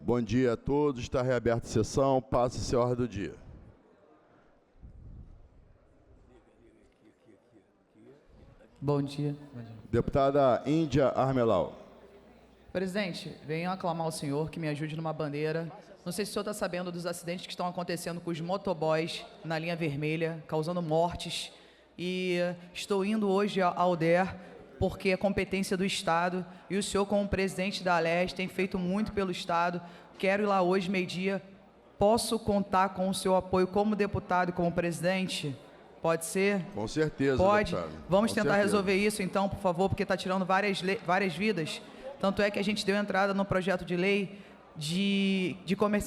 Bom dia a todos. Está reaberta a sessão. Passa-se a ordem do dia. Bom dia. Deputada Índia Armelau. Presidente, venho aclamar o senhor que me ajude numa bandeira. Não sei se o senhor está sabendo dos acidentes que estão acontecendo com os motoboys na linha vermelha, causando mortes. E estou indo hoje ao DER porque é competência do Estado. E o senhor, como presidente da Alerj, tem feito muito pelo Estado. Quero ir lá hoje, meio-dia. Posso contar com o seu apoio como deputado e como presidente? Pode ser? Com certeza, pode. deputado. Vamos Com tentar certeza. resolver isso, então, por favor, porque está tirando várias vidas. Tanto é que a gente deu entrada no projeto de lei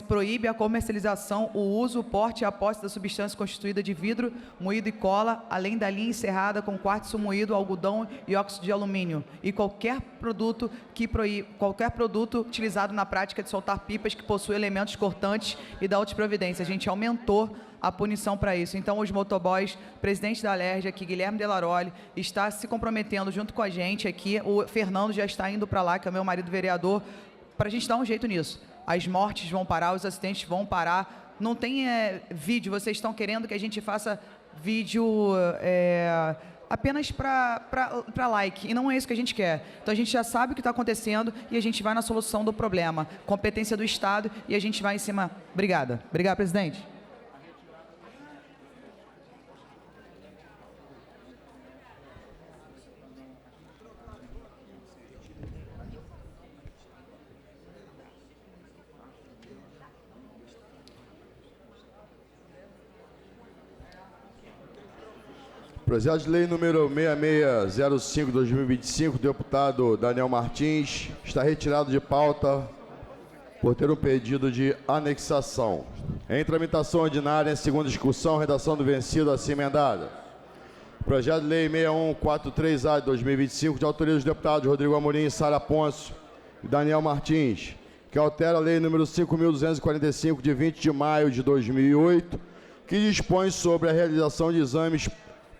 proíbe a comercialização, o uso, o porte e a posse da substância constituída de vidro, moído e cola, além da linha encerrada com quartzo moído, algodão e óxido de alumínio, e qualquer produto utilizado na prática de soltar pipas que possui elementos cortantes e da outras providências. A gente aumentou a punição para isso. Então, os motoboys, presidente da Alerj aqui, Guilherme Delaroli, está se comprometendo junto com a gente aqui. O Fernando já está indo para lá, que é o meu marido vereador, para a gente dar um jeito nisso. As mortes vão parar, os acidentes vão parar. Não tem vídeo, vocês estão querendo que a gente faça vídeo apenas para like, e não é isso que a gente quer. Então a gente já sabe o que está acontecendo e a gente vai na solução do problema. Competência do Estado e a gente vai em cima. Obrigada. Obrigado, presidente. Projeto de lei número 6605/2025, deputado Daniel Martins, está retirado de pauta por ter um pedido de anexação. Em tramitação ordinária, em segunda discussão, redação do vencido, assim emendada. Projeto de lei 6143A de 2025, de autoria dos deputados Rodrigo Amorim, Sara Pôncio e Daniel Martins, que altera a lei número 5.245, de 20 de maio de 2008, que dispõe sobre a realização de exames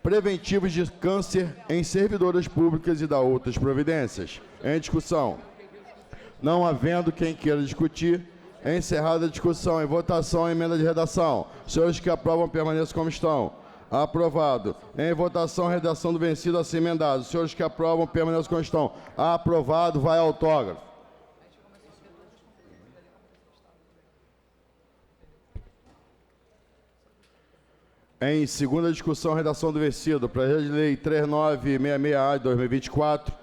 preventivos de câncer em servidoras públicas e da outras providências. Em discussão. Não havendo quem queira discutir, é encerrada a discussão. Em votação, a emenda de redação. Senhores que aprovam, permaneçam como estão. Aprovado. Em votação, a redação do vencido, assim emendado. Senhores que aprovam, permaneçam como estão. Aprovado. Vai autógrafo. Em segunda discussão, redação do vencido, projeto de lei 3966A de 2024,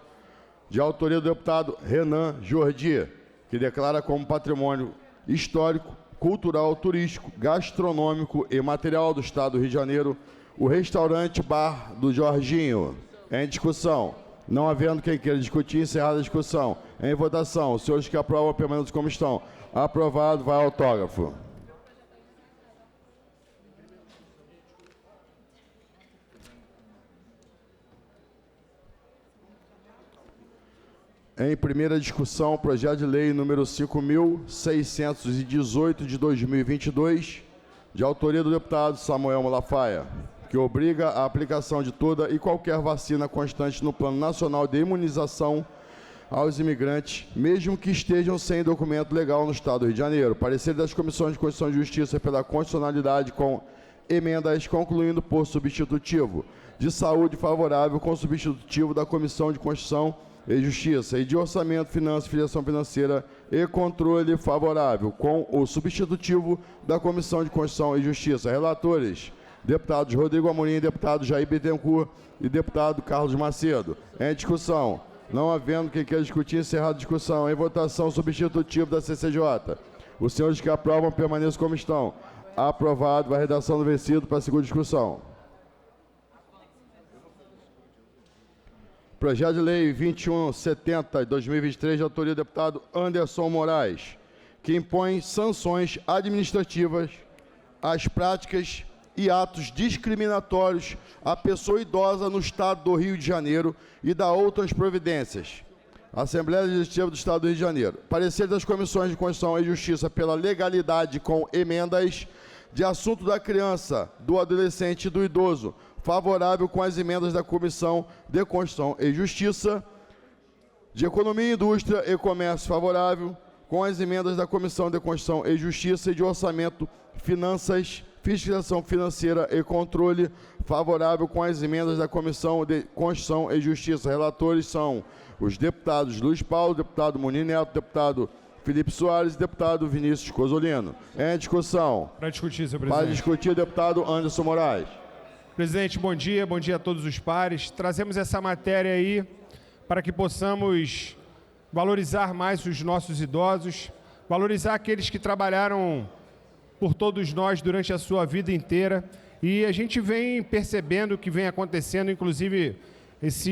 de autoria do deputado Renan Jordi, que declara como patrimônio histórico, cultural, turístico, gastronômico e material do Estado do Rio de Janeiro o restaurante Bar do Jorginho. Em discussão. Não havendo quem queira discutir, encerrada a discussão. Em votação, os senhores que aprovam, permaneçam como estão. Aprovado, vai autógrafo. Em primeira discussão, projeto de lei número 5.618 de 2022, de autoria do deputado Samuel Malafaia, que obriga a aplicação de toda e qualquer vacina constante no Plano Nacional de Imunização aos imigrantes, mesmo que estejam sem documento legal no Estado do Rio de Janeiro. Parecer das Comissões de Constituição e Justiça pela Constitucionalidade com emendas, concluindo por substitutivo. De Saúde, favorável com substitutivo da Comissão de Constituição e Justiça, e de Orçamento, Finanças, Filiação Financeira e Controle, favorável, com o substitutivo da Comissão de Constituição e Justiça. Relatores, deputados Rodrigo Amorim, deputado Jair Bittencourt e deputado Carlos Macedo. Em discussão. Não havendo quem queira discutir, encerrada a discussão. Em votação, substitutivo da CCJ. Os senhores que aprovam, permaneçam como estão. Aprovado. A redação do vencido para a segunda discussão. Projeto de lei 2170 de 2023, de autoria do deputado Anderson Moraes, que impõe sanções administrativas às práticas e atos discriminatórios à pessoa idosa no Estado do Rio de Janeiro e da outras providências. Assembleia Legislativa do Estado do Rio de Janeiro. Parecer das Comissões de Constituição e Justiça pela legalidade com emendas de assunto da criança, do adolescente e do idoso, favorável com as emendas da Comissão de Constituição e Justiça, de Economia, Indústria e Comércio, favorável, com as emendas da Comissão de Constituição e Justiça e de Orçamento, Finanças, Fiscalização Financeira e Controle, favorável com as emendas da Comissão de Constituição e Justiça. Relatores são os deputados Luiz Paulo, deputado Munir Neto, deputado Felipe Soares e deputado Vinícius Cozolino. Em discussão. Para discutir, senhor presidente. Para discutir, deputado Anderson Moraes. Presidente, bom dia a todos os pares. Trazemos essa matéria aí para que possamos valorizar mais os nossos idosos, valorizar aqueles que trabalharam por todos nós durante a sua vida inteira. E a gente vem percebendo o que vem acontecendo, inclusive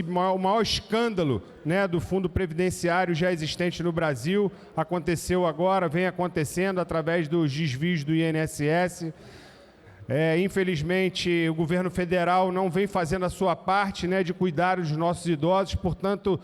o maior escândalo, né, do Fundo Previdenciário já existente no Brasil, aconteceu agora, vem acontecendo através dos desvios do INSS. Infelizmente, o governo federal não vem fazendo a sua parte, né, de cuidar dos nossos idosos, portanto,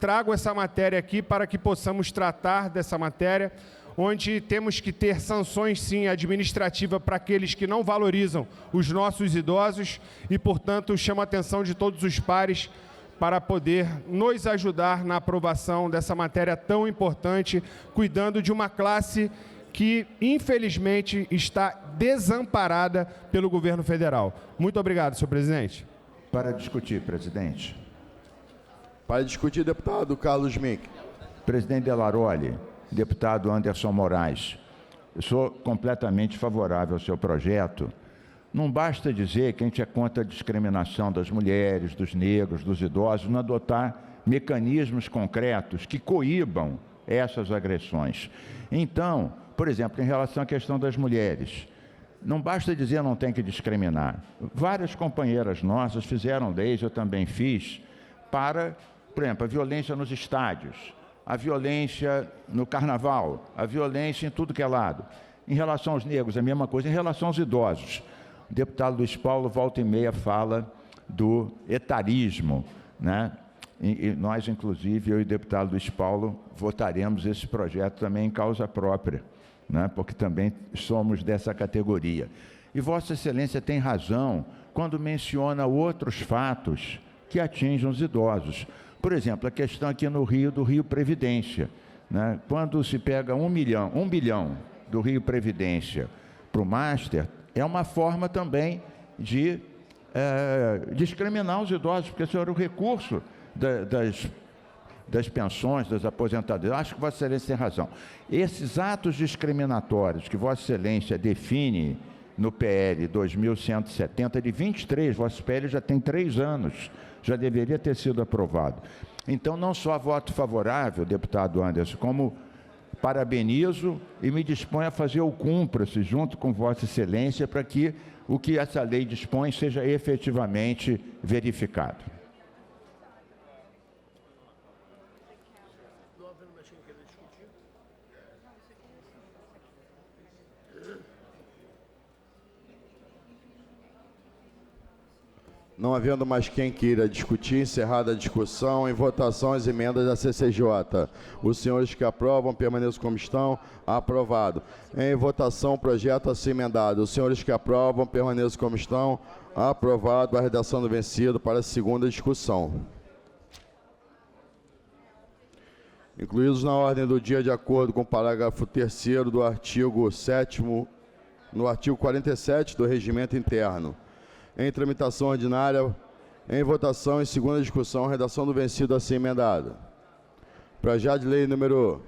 trago essa matéria aqui para que possamos tratar dessa matéria, onde temos que ter sanções, sim, administrativas para aqueles que não valorizam os nossos idosos e, portanto, chamo a atenção de todos os pares para poder nos ajudar na aprovação dessa matéria tão importante, cuidando de uma classe que, infelizmente, está desamparada pelo governo federal. Muito obrigado, senhor presidente. Para discutir, presidente. Para discutir, deputado Carlos Mink. Presidente Delaroli, deputado Anderson Moraes, eu sou completamente favorável ao seu projeto. Não basta dizer que a gente é contra a discriminação das mulheres, dos negros, dos idosos, não adotar mecanismos concretos que coíbam essas agressões. Então, por exemplo, em relação à questão das mulheres, não basta dizer não tem que discriminar. Várias companheiras nossas fizeram leis, eu também fiz, para, por exemplo, a violência nos estádios, a violência no carnaval, a violência em tudo que é lado. Em relação aos negros, a mesma coisa. Em relação aos idosos, o deputado Luiz Paulo, volta e meia, fala do etarismo, né? E nós, inclusive, eu e o deputado Luiz Paulo, votaremos esse projeto também em causa própria, né? Porque também somos dessa categoria. E Vossa Excelência tem razão quando menciona outros fatos que atingem os idosos. Por exemplo, a questão aqui no Rio, do Rio Previdência, né? Quando se pega 1 bilhão do Rio Previdência para o Master, é uma forma também de discriminar os idosos, porque esse era o recurso das pensões, das aposentadorias. Acho que Vossa Excelência tem razão. Esses atos discriminatórios que Vossa Excelência define no PL 2170, de 23, Vossa PL já tem 3 anos, já deveria ter sido aprovado. Então, não só voto favorável, deputado Anderson, como parabenizo e me disponho a fazer o cúmplice junto com Vossa Excelência para que o que essa lei dispõe seja efetivamente verificado. Não havendo mais quem queira discutir, encerrada a discussão, em votação as emendas da CCJ. Os senhores que aprovam, permaneçam como estão. Aprovado. Em votação, projeto assim emendado. Os senhores que aprovam, permaneçam como estão. Aprovado. A redação do vencido para a segunda discussão. Incluídos na ordem do dia, de acordo com o parágrafo 3º do artigo 7º, no artigo 47 do Regimento Interno. Em tramitação ordinária, em votação, em segunda discussão, redação do vencido assim emendada. Projeto de lei número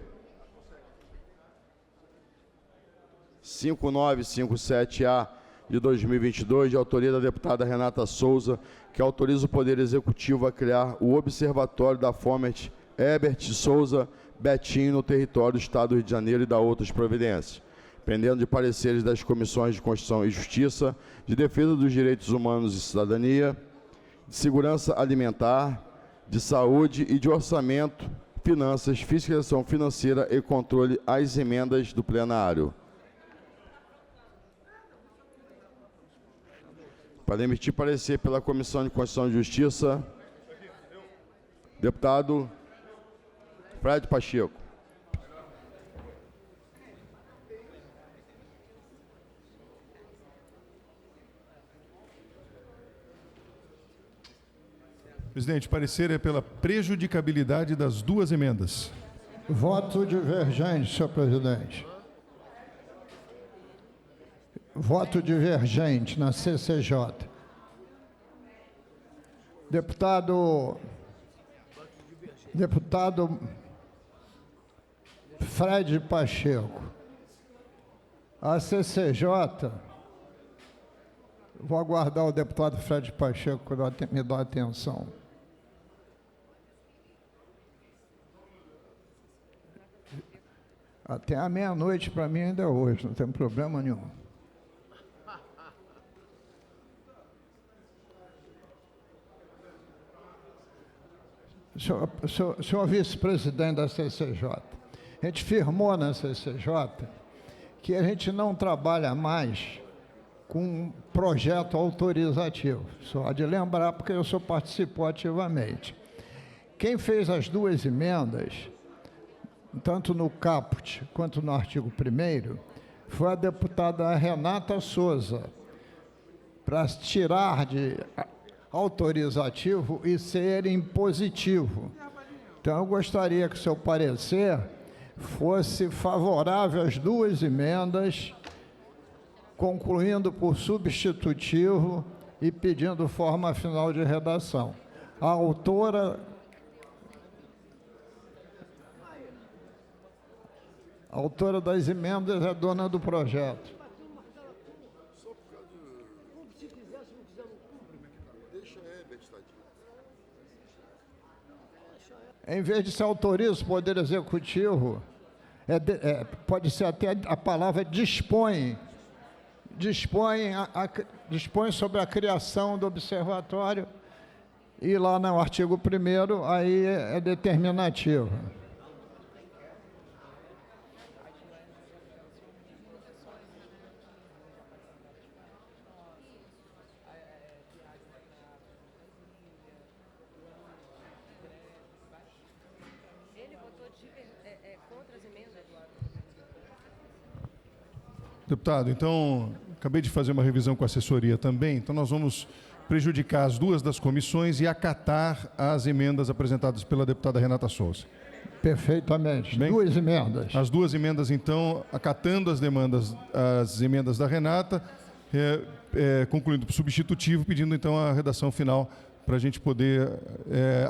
5957-A de 2022, de autoria da deputada Renata Souza, que autoriza o Poder Executivo a criar o Observatório da Fomet Herbert Souza Betinho no território do Estado do Rio de Janeiro e da outras providências, pendendo de pareceres das Comissões de Constituição e Justiça, de Defesa dos Direitos Humanos e Cidadania, de Segurança Alimentar, de Saúde e de Orçamento, Finanças, Fiscalização Financeira e Controle às emendas do plenário. Para emitir parecer pela Comissão de Constituição e Justiça, deputado Fred Pacheco. Presidente, parecer é pela prejudicabilidade das duas emendas. Voto divergente, senhor presidente. Voto divergente na CCJ. Deputado Fred Pacheco. A CCJ, vou aguardar o deputado Fred Pacheco me dar atenção. Até a meia-noite para mim ainda é hoje, não tem problema nenhum. Senhor vice-presidente da CCJ, a gente firmou na CCJ que a gente não trabalha mais com um projeto autorizativo. Só de lembrar, porque o senhor participou ativamente. Quem fez as duas emendas, tanto no caput quanto no artigo 1º, foi a deputada Renata Souza, para tirar de autorizativo e ser impositivo. Então, eu gostaria que o seu parecer fosse favorável às duas emendas, concluindo por substitutivo e pedindo forma final de redação. A autora das emendas é dona do projeto. Em vez de ser autoriza o Poder Executivo, pode ser até a palavra dispõe. Dispõe sobre a criação do observatório, e lá no artigo 1º, aí é determinativo. Deputado, então, acabei de fazer uma revisão com a assessoria também, então nós vamos prejudicar as duas das comissões e acatar as emendas apresentadas pela deputada Renata Souza. Perfeitamente. Bem, duas emendas. As duas emendas, então, acatando as emendas da Renata, concluindo por substitutivo, pedindo, então, a redação final para a gente poder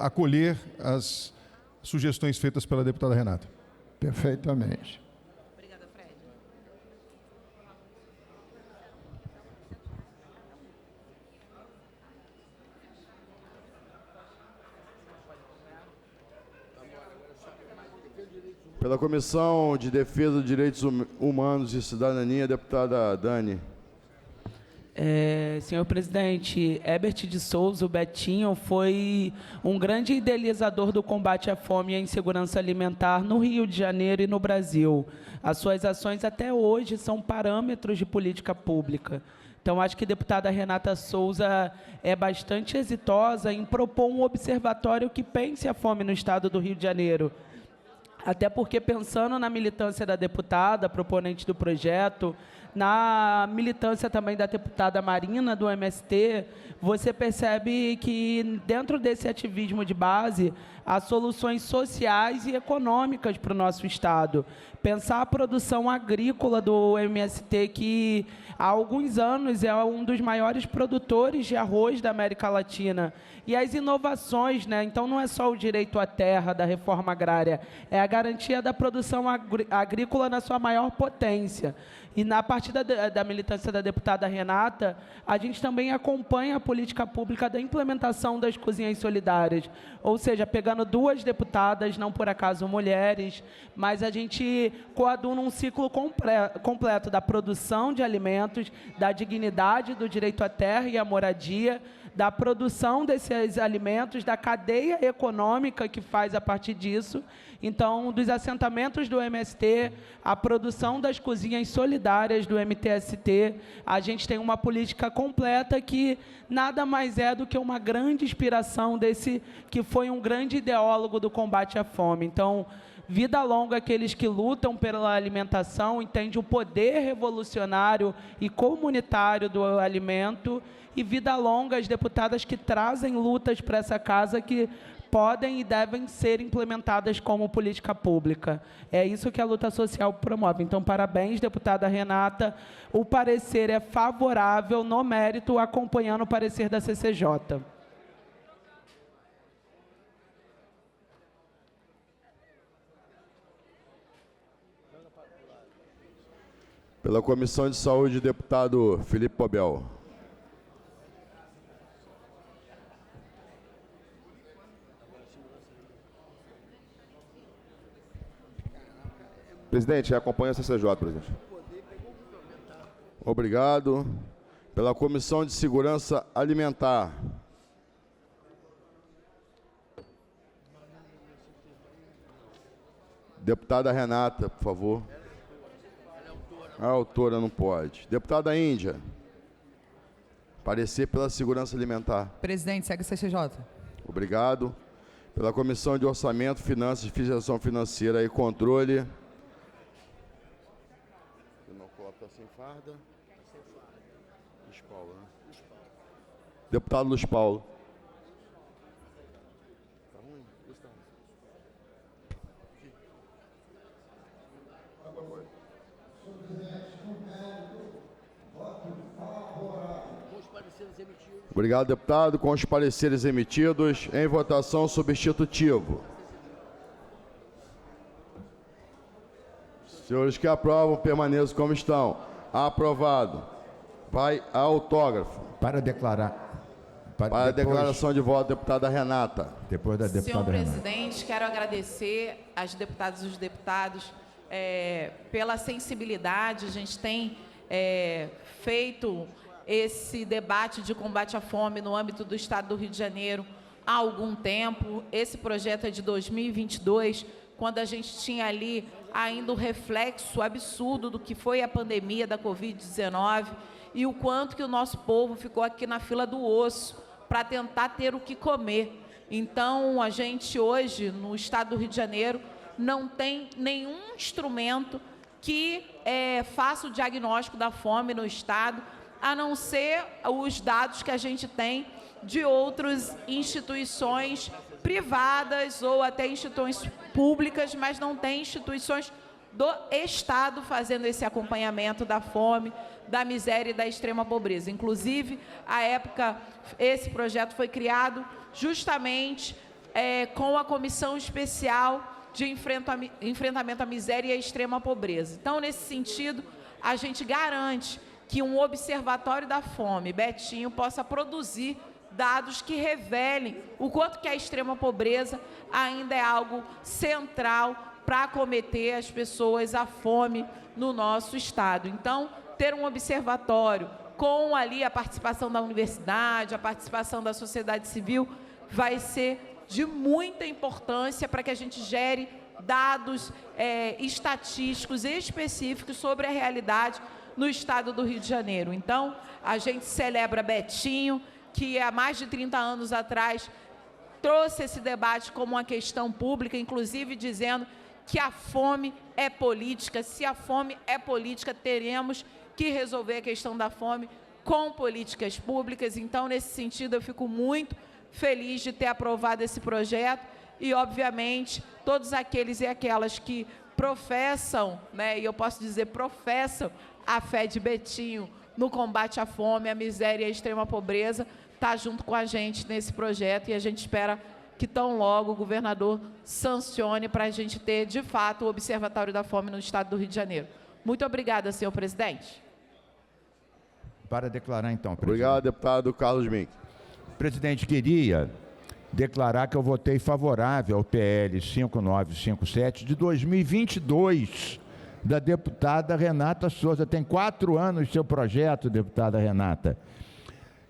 acolher as sugestões feitas pela deputada Renata. Perfeitamente. Pela Comissão de Defesa dos Direitos Humanos e Cidadania, deputada Dani. Senhor presidente, Herbert de Souza, o Betinho, foi um grande idealizador do combate à fome e à insegurança alimentar no Rio de Janeiro e no Brasil. As suas ações até hoje são parâmetros de política pública. Então, acho que a deputada Renata Souza é bastante exitosa em propor um observatório que pense a fome no estado do Rio de Janeiro. Até porque, pensando na militância da deputada, proponente do projeto, na militância também da deputada Marina, do MST, você percebe que, dentro desse ativismo de base, há soluções sociais e econômicas para o nosso Estado. Pensar a produção agrícola do MST, que há alguns anos é um dos maiores produtores de arroz da América Latina. E as inovações, né? Então, não é só o direito à terra da reforma agrária, é a garantia da produção agrícola na sua maior potência. E, na partir da militância da deputada Renata, a gente também acompanha a política pública da implementação das cozinhas solidárias, ou seja, pegando duas deputadas, não por acaso mulheres, mas a gente coaduna um ciclo completo da produção de alimentos, da dignidade do direito à terra e à moradia, da produção desses alimentos, da cadeia econômica que faz a partir disso. Então, dos assentamentos do MST, a produção das cozinhas solidárias do MTST, a gente tem uma política completa que nada mais é do que uma grande inspiração desse que foi um grande ideólogo do combate à fome. Então, vida longa àqueles que lutam pela alimentação, entende o poder revolucionário e comunitário do alimento, e vida longa às deputadas que trazem lutas para essa casa, que podem e devem ser implementadas como política pública. É isso que a luta social promove. Então, parabéns, deputada Renata. O parecer é favorável no mérito, acompanhando o parecer da CCJ. Pela Comissão de Saúde, deputado Felipe Pobel. Presidente, acompanha a CCJ, presidente. Obrigado. Pela Comissão de Segurança Alimentar. Deputada Renata, por favor. A autora não pode. Deputada Índia. Parecer pela Segurança Alimentar. Presidente, segue a CCJ. Obrigado. Pela Comissão de Orçamento, Finanças, Fiscalização Financeira e Controle. Está sem farda. Luiz Paulo, né? Deputado Luiz Paulo. Tá ruim? Está Obrigado, deputado. Com os pareceres emitidos, em votação substitutivo. Senhores que aprovam, permaneçam como estão. Aprovado. Vai a autógrafo. Para declarar. Para a declaração de voto, deputada Renata. Depois da deputada Senhor Renata. presidente, quero agradecer às deputadas e os deputados pela sensibilidade. A gente tem feito esse debate de combate à fome no âmbito do Estado do Rio de Janeiro há algum tempo. Esse projeto é de 2022, quando a gente tinha ali ainda o reflexo absurdo do que foi a pandemia da Covid-19 e o quanto que o nosso povo ficou aqui na fila do osso para tentar ter o que comer. Então, a gente hoje, no Estado do Rio de Janeiro, não tem nenhum instrumento que faça o diagnóstico da fome no Estado, a não ser os dados que a gente tem de outras instituições privadas ou até instituições públicas, mas não tem instituições do Estado fazendo esse acompanhamento da fome, da miséria e da extrema pobreza. Inclusive, à época, esse projeto foi criado justamente com a Comissão Especial de Enfrentamento à Miséria e à Extrema Pobreza. Então, nesse sentido, a gente garante que um observatório da fome, Betinho, possa produzir dados que revelem o quanto que a extrema pobreza ainda é algo central para acometer as pessoas à fome no nosso Estado. Então, ter um observatório com ali a participação da universidade, a participação da sociedade civil, vai ser de muita importância para que a gente gere dados estatísticos específicos sobre a realidade no Estado do Rio de Janeiro. Então, a gente celebra Betinho, que há mais de 30 anos atrás trouxe esse debate como uma questão pública, inclusive dizendo que a fome é política. Se a fome é política, teremos que resolver a questão da fome com políticas públicas. Então, nesse sentido, eu fico muito feliz de ter aprovado esse projeto e, obviamente, todos aqueles e aquelas que professam, né, e eu posso dizer professam, a fé de Betinho no combate à fome, à miséria e à extrema pobreza, está junto com a gente nesse projeto e a gente espera que tão logo o governador sancione para a gente ter, de fato, o Observatório da Fome no Estado do Rio de Janeiro. Muito obrigada, senhor presidente. Para declarar, então, presidente. Obrigado, deputado Carlos Mink. Presidente, queria declarar que eu votei favorável ao PL 5957 de 2022, da deputada Renata Souza. Tem 4 anos seu projeto, deputada Renata.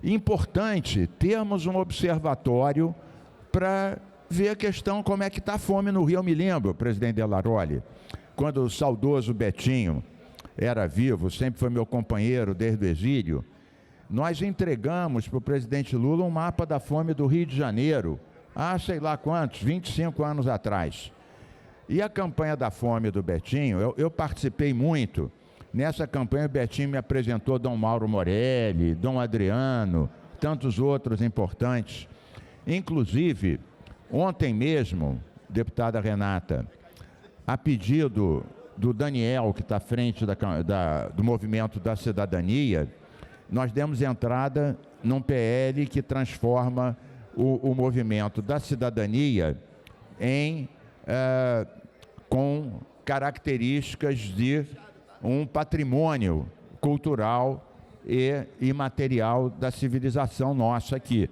Importante termos um observatório para ver a questão como é que está a fome no Rio. Eu me lembro, presidente Delaroli, quando o saudoso Betinho era vivo, sempre foi meu companheiro desde o exílio, nós entregamos para o presidente Lula um mapa da fome do Rio de Janeiro, há sei lá quantos, 25 anos atrás. E a campanha da fome do Betinho, eu participei muito. Nessa campanha, o Betinho me apresentou Dom Mauro Morelli, Dom Adriano, tantos outros importantes. Inclusive, Ontem mesmo, deputada Renata, a pedido do Daniel, que está à frente do Movimento da Cidadania, nós demos entrada num PL que transforma o Movimento da Cidadania com características de um patrimônio cultural e imaterial da civilização nossa aqui.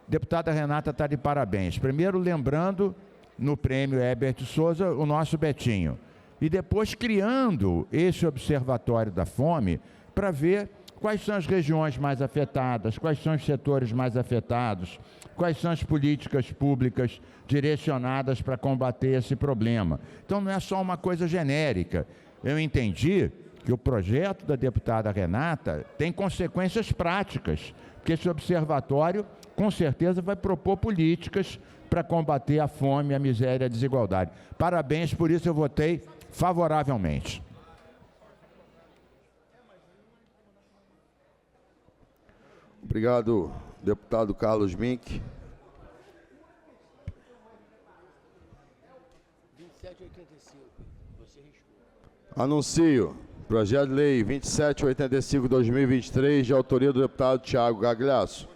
Deputada Renata está de parabéns. Primeiro, lembrando no prêmio Herbert de Souza o nosso Betinho. E depois criando esse Observatório da Fome para ver quais são as regiões mais afetadas, quais são os setores mais afetados, quais são as políticas públicas direcionadas para combater esse problema. Então, não é só uma coisa genérica. Eu entendi que o projeto da deputada Renata tem consequências práticas, porque esse observatório, com certeza, vai propor políticas para combater a fome, a miséria e a desigualdade. Parabéns, por isso eu votei favoravelmente. Obrigado, deputado Carlos Mink. 2785. Você riscou. Anuncio projeto de lei 2785/2023, de autoria do deputado Tiago Gagliasso,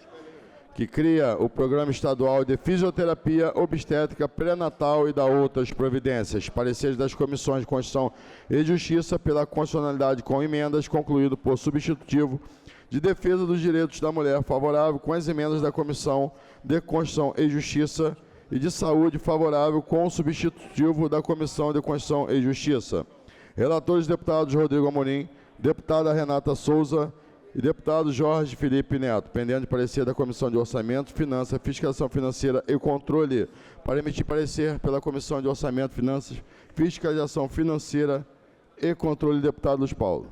que cria o Programa Estadual de Fisioterapia Obstétrica Pré-Natal e da outras providências. Pareceres das Comissões de Constituição e Justiça pela constitucionalidade com emendas, concluído por substitutivo de Defesa dos Direitos da Mulher, favorável com as emendas da Comissão de Constituição e Justiça, e de Saúde, favorável com o substitutivo da Comissão de Constituição e Justiça. Relatores, deputados Rodrigo Amorim, deputada Renata Souza e deputado Jorge Felipe Neto, pendente de parecer da Comissão de Orçamento, Finanças, Fiscalização Financeira e Controle, para emitir parecer pela Comissão de Orçamento, Finanças, Fiscalização Financeira e Controle, deputado Luiz Paulo.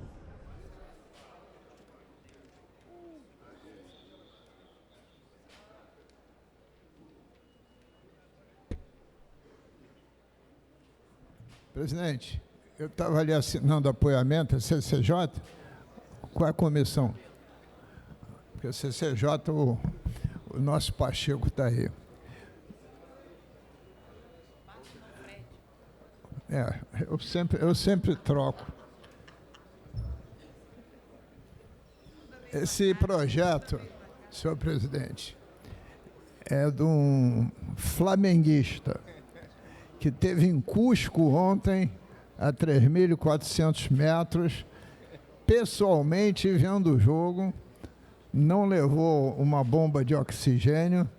Presidente, eu estava ali assinando apoiamento, a CCJ, qual é a comissão? Porque a CCJ, o nosso Pacheco está aí. Eu sempre troco. Esse projeto, senhor presidente, é de um flamenguista que teve em Cusco ontem, a 3.400 metros, pessoalmente vendo o jogo, não levou uma bomba de oxigênio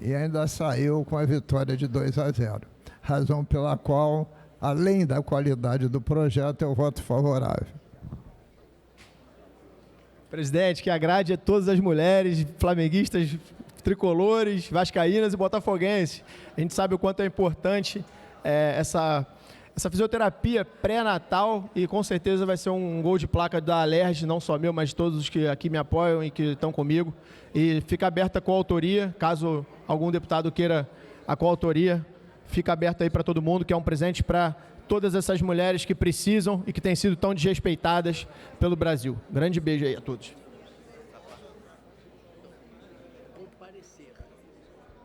e ainda saiu com a vitória de 2-0. Razão pela qual, além da qualidade do projeto, eu voto favorável. Presidente, que agrade a todas as mulheres flamenguistas, tricolores, vascaínas e botafoguenses. A gente sabe o quanto é importante essa fisioterapia pré-natal e com certeza vai ser um gol de placa da Alerj, não só meu, mas de todos os que aqui me apoiam e que estão comigo. E fica aberta a coautoria, caso algum deputado queira a coautoria, fica aberta aí para todo mundo, que é um presente para todas essas mulheres que precisam e que têm sido tão desrespeitadas pelo Brasil. Grande beijo aí a todos.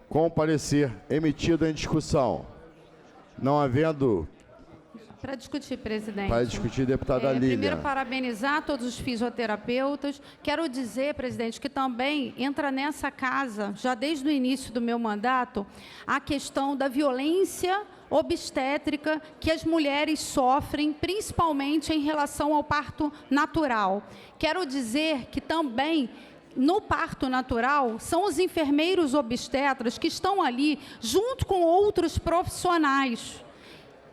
Com parecer emitido em discussão. Não havendo... Para discutir, presidente. Para discutir, deputada Lília. Primeiro, parabenizar todos os fisioterapeutas. Quero dizer, presidente, que também entra nessa casa, já desde o início do meu mandato, a questão da violência obstétrica que as mulheres sofrem, principalmente em relação ao parto natural. Quero dizer que também... no parto natural, são os enfermeiros obstetras que estão ali junto com outros profissionais.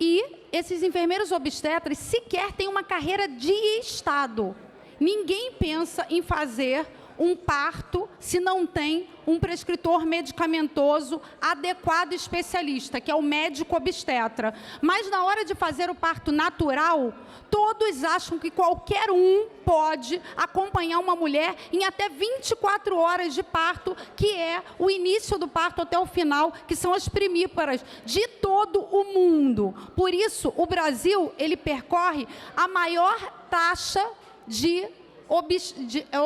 E esses enfermeiros obstetras sequer têm uma carreira de Estado. Ninguém pensa em fazer um parto se não tem um prescritor medicamentoso adequado e especialista, que é o médico obstetra. Mas na hora de fazer o parto natural, todos acham que qualquer um pode acompanhar uma mulher em até 24 horas de parto, que é o início do parto até o final, que são as primíparas de todo o mundo. Por isso, o Brasil, ele percorre a maior taxa de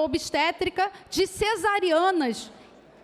obstétrica de cesarianas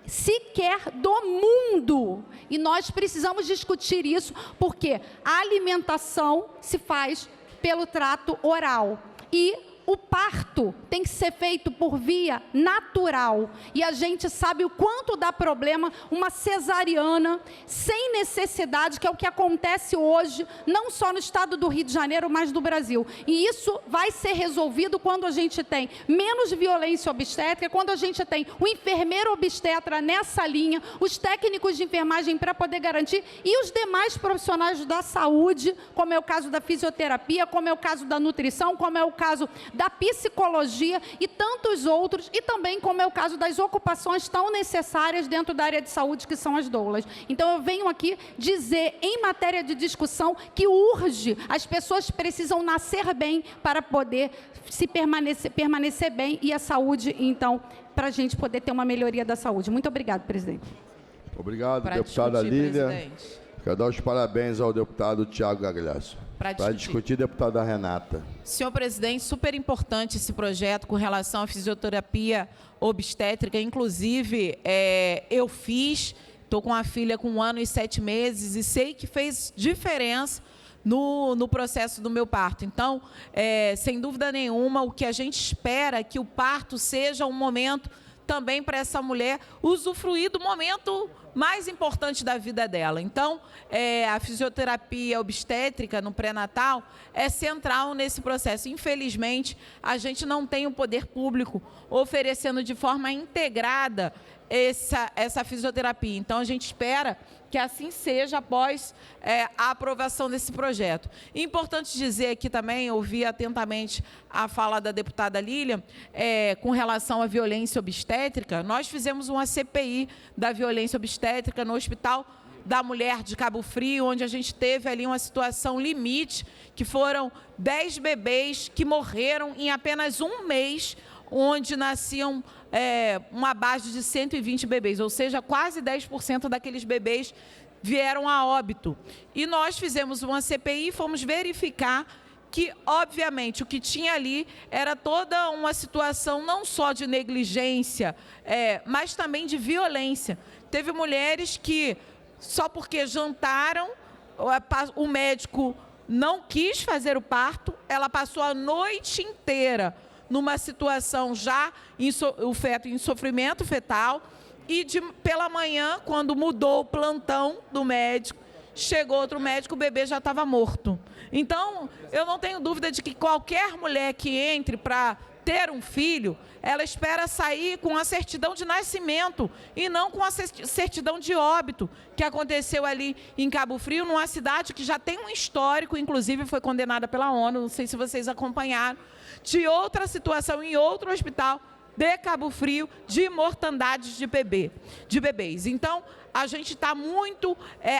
sequer do mundo. E nós precisamos discutir isso, porque a alimentação se faz pelo trato oral. E o parto tem que ser feito por via natural. E a gente sabe o quanto dá problema uma cesariana sem necessidade, que é o que acontece hoje, não só no estado do Rio de Janeiro, mas no Brasil. E isso vai ser resolvido quando a gente tem menos violência obstétrica, quando a gente tem o enfermeiro obstetra nessa linha, os técnicos de enfermagem para poder garantir, e os demais profissionais da saúde, como é o caso da fisioterapia, como é o caso da nutrição, como é o caso da psicologia e tantos outros, e também como é o caso das ocupações tão necessárias dentro da área de saúde, que são as doulas. Então, eu venho aqui dizer, em matéria de discussão, que urge, as pessoas precisam nascer bem para poder permanecer bem, e a saúde, então, para a gente poder ter uma melhoria da saúde. Muito obrigado, presidente. Obrigado, Pra deputada discutir, Lília. presidente. Quero dar os parabéns ao deputado Tiago Gagliasso. Para discutir, deputada Renata. Senhor presidente, super importante esse projeto com relação à fisioterapia obstétrica. Inclusive, eu fiz, estou com a filha com 1 ano e 7 meses e sei que fez diferença no processo do meu parto. Então, sem dúvida nenhuma, o que a gente espera é que o parto seja um momento também para essa mulher usufruir do momento mais importante da vida dela. Então, a fisioterapia obstétrica no pré-natal é central nesse processo. Infelizmente, a gente não tem o poder público oferecendo de forma integrada essa fisioterapia. Então, a gente espera que assim seja após a aprovação desse projeto. Importante dizer aqui também, ouvi atentamente a fala da deputada Lília, com relação à violência obstétrica. Nós fizemos uma CPI da violência obstétrica no Hospital da Mulher de Cabo Frio, onde a gente teve ali uma situação limite, que foram 10 bebês que morreram em apenas um mês, onde nasciam uma base de 120 bebês, ou seja, quase 10% daqueles bebês vieram a óbito. E nós fizemos uma CPI e fomos verificar que, obviamente, o que tinha ali era toda uma situação não só de negligência, mas também de violência. Teve mulheres que, só porque jantaram, o médico não quis fazer o parto, ela passou a noite inteira numa situação já, o feto em sofrimento fetal, e pela manhã, quando mudou o plantão do médico, chegou outro médico, o bebê já estava morto. Então, eu não tenho dúvida de que qualquer mulher que entre para ter um filho, ela espera sair com a certidão de nascimento e não com a certidão de óbito, que aconteceu ali em Cabo Frio, numa cidade que já tem um histórico, inclusive foi condenada pela ONU, não sei se vocês acompanharam, de outra situação em outro hospital de Cabo Frio, de mortandades de bebês. Então, a gente está muito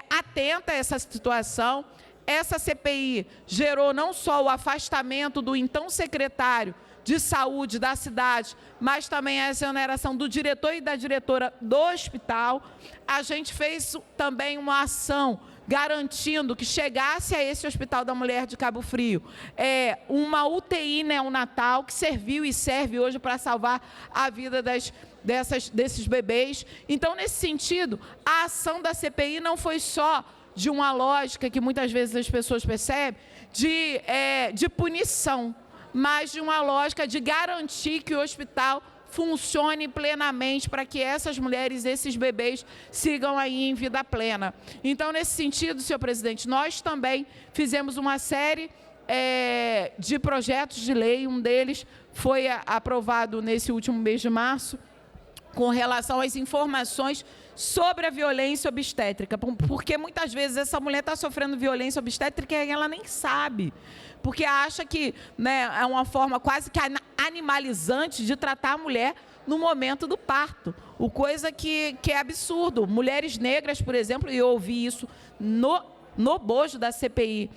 atenta a essa situação. Essa CPI gerou não só o afastamento do então secretário de saúde da cidade, mas também a exoneração do diretor e da diretora do hospital. A gente fez também uma ação garantindo que chegasse a esse Hospital da Mulher de Cabo Frio uma UTI neonatal que serviu e serve hoje para salvar a vida desses bebês. Então, nesse sentido, a ação da CPI não foi só de uma lógica que muitas vezes as pessoas percebem de punição, mas de uma lógica de garantir que o hospital funcione plenamente para que essas mulheres, esses bebês, sigam aí em vida plena. Então, nesse sentido, senhor presidente, nós também fizemos uma série de projetos de lei, um deles foi aprovado nesse último mês de março, com relação às informações sobre a violência obstétrica, porque muitas vezes essa mulher está sofrendo violência obstétrica e ela nem sabe, porque acha que é uma forma quase que animalizante de tratar a mulher no momento do parto, coisa que é absurdo. Mulheres negras, por exemplo, e eu ouvi isso no bojo da CPI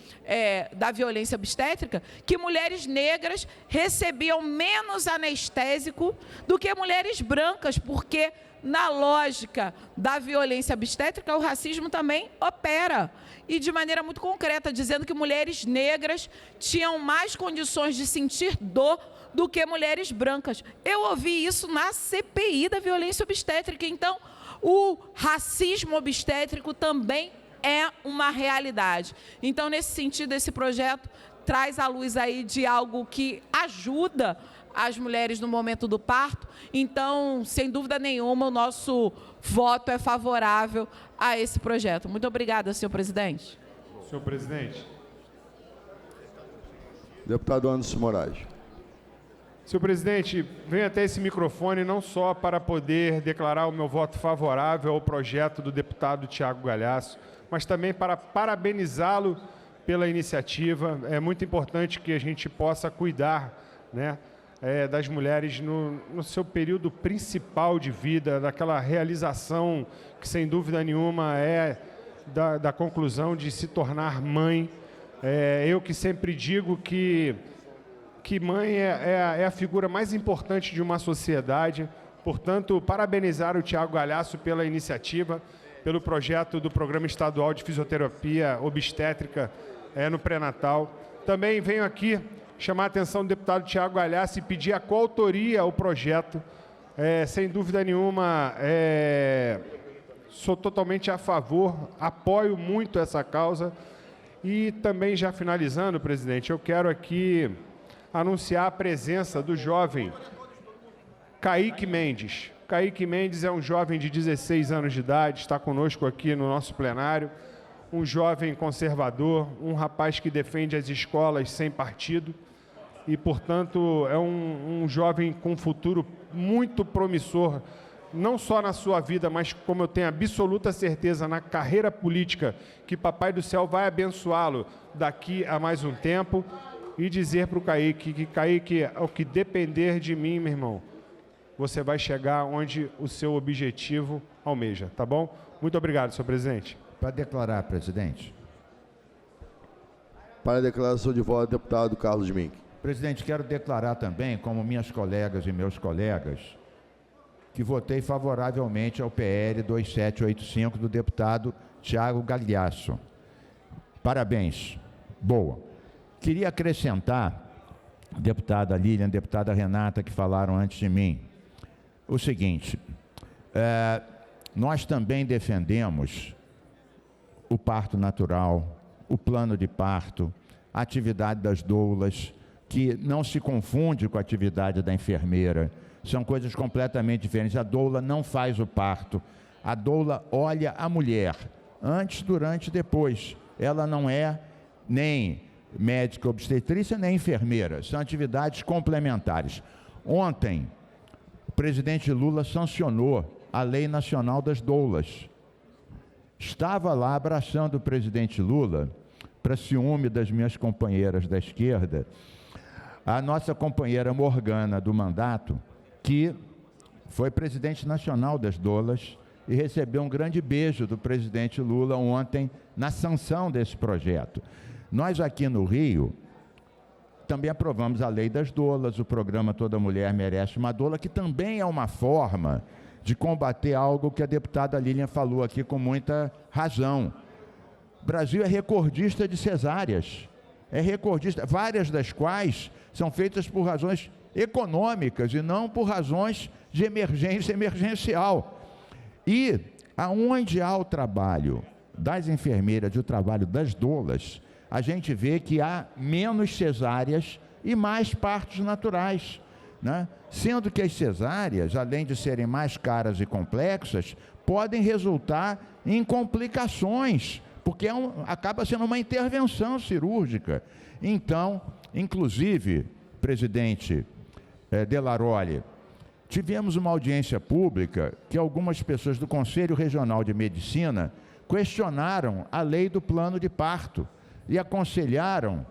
da violência obstétrica, que mulheres negras recebiam menos anestésico do que mulheres brancas, porque na lógica da violência obstétrica, o racismo também opera. E de maneira muito concreta, dizendo que mulheres negras tinham mais condições de sentir dor do que mulheres brancas. Eu ouvi isso na CPI da violência obstétrica. Então, o racismo obstétrico também é uma realidade. Então, nesse sentido, esse projeto traz à luz aí de algo que ajuda as mulheres no momento do parto. Então, sem dúvida nenhuma, o nosso voto é favorável a esse projeto. Muito obrigada, senhor presidente. Senhor presidente. Deputado Anderson Moraes. Senhor presidente, venho até esse microfone não só para poder declarar o meu voto favorável ao projeto do deputado Tiago Galhaço, mas também para parabenizá-lo pela iniciativa. É muito importante que a gente possa cuidar, né, das mulheres no seu período principal de vida, daquela realização que, sem dúvida nenhuma, é da conclusão de se tornar mãe. Eu que sempre digo que mãe é a figura mais importante de uma sociedade. Portanto, parabenizar o Tiago Galhaço pela iniciativa, pelo projeto do Programa Estadual de Fisioterapia Obstétrica no pré-natal. Também venho aqui chamar a atenção do deputado Tiago Galhaço e pedir a coautoria ao projeto. Sem dúvida nenhuma, sou totalmente a favor, apoio muito essa causa. E também, já finalizando, presidente, eu quero aqui anunciar a presença do jovem Kaique Mendes. Kaique Mendes é um jovem de 16 anos de idade, está conosco aqui no nosso plenário, um jovem conservador, um rapaz que defende as escolas sem partido e, portanto, é um jovem com um futuro muito promissor, não só na sua vida, mas, como eu tenho absoluta certeza, na carreira política, que Papai do Céu vai abençoá-lo daqui a mais um tempo. E dizer para o Kaique que, Kaique, ao que depender de mim, meu irmão, você vai chegar onde o seu objetivo almeja, tá bom? Muito obrigado, senhor presidente. Para declarar, presidente. Para a declaração de voto, deputado Carlos Mink. Presidente, quero declarar também, como minhas colegas e meus colegas, que votei favoravelmente ao PL 2785 do deputado Tiago Galhaço. Parabéns. Boa. Queria acrescentar, deputada Lilian, deputada Renata, que falaram antes de mim, o seguinte: nós também defendemos o parto natural, o plano de parto, a atividade das doulas, que não se confunde com a atividade da enfermeira. São coisas completamente diferentes. A doula não faz o parto. A doula olha a mulher, antes, durante e depois. Ela não é nem médica obstetrícia, nem enfermeira. São atividades complementares. Ontem, o presidente Lula sancionou a Lei Nacional das Doulas. Estava lá abraçando o presidente Lula, para ciúme das minhas companheiras da esquerda, a nossa companheira Morgana do mandato, que foi presidente nacional das doulas e recebeu um grande beijo do presidente Lula ontem na sanção desse projeto. Nós aqui no Rio também aprovamos a Lei das Doulas, o programa Toda Mulher Merece uma Doula, que também é uma forma de combater algo que a deputada Lilian falou aqui com muita razão. O Brasil é recordista de cesáreas, é recordista, várias das quais são feitas por razões econômicas e não por razões de emergência emergencial. E aonde há o trabalho das enfermeiras e o trabalho das doulas, a gente vê que há menos cesáreas e mais partos naturais, né? Sendo que as cesáreas, além de serem mais caras e complexas, podem resultar em complicações, porque acaba sendo uma intervenção cirúrgica. Então, inclusive, presidente Delaroli, tivemos uma audiência pública que algumas pessoas do Conselho Regional de Medicina questionaram a lei do plano de parto e aconselharam,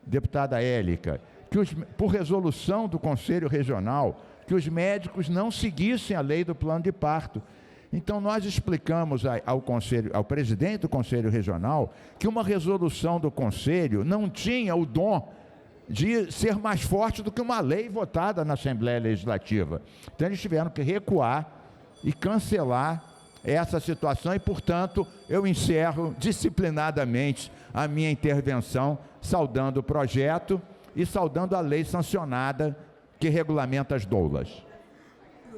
deputada Élica, que por resolução do Conselho Regional, que os médicos não seguissem a lei do plano de parto. Então, nós explicamos ao presidente do Conselho Regional que uma resolução do Conselho não tinha o dom de ser mais forte do que uma lei votada na Assembleia Legislativa. Então, eles tiveram que recuar e cancelar essa situação e, portanto, eu encerro disciplinadamente a minha intervenção, saudando o projeto e saudando a lei sancionada que regulamenta as doulas.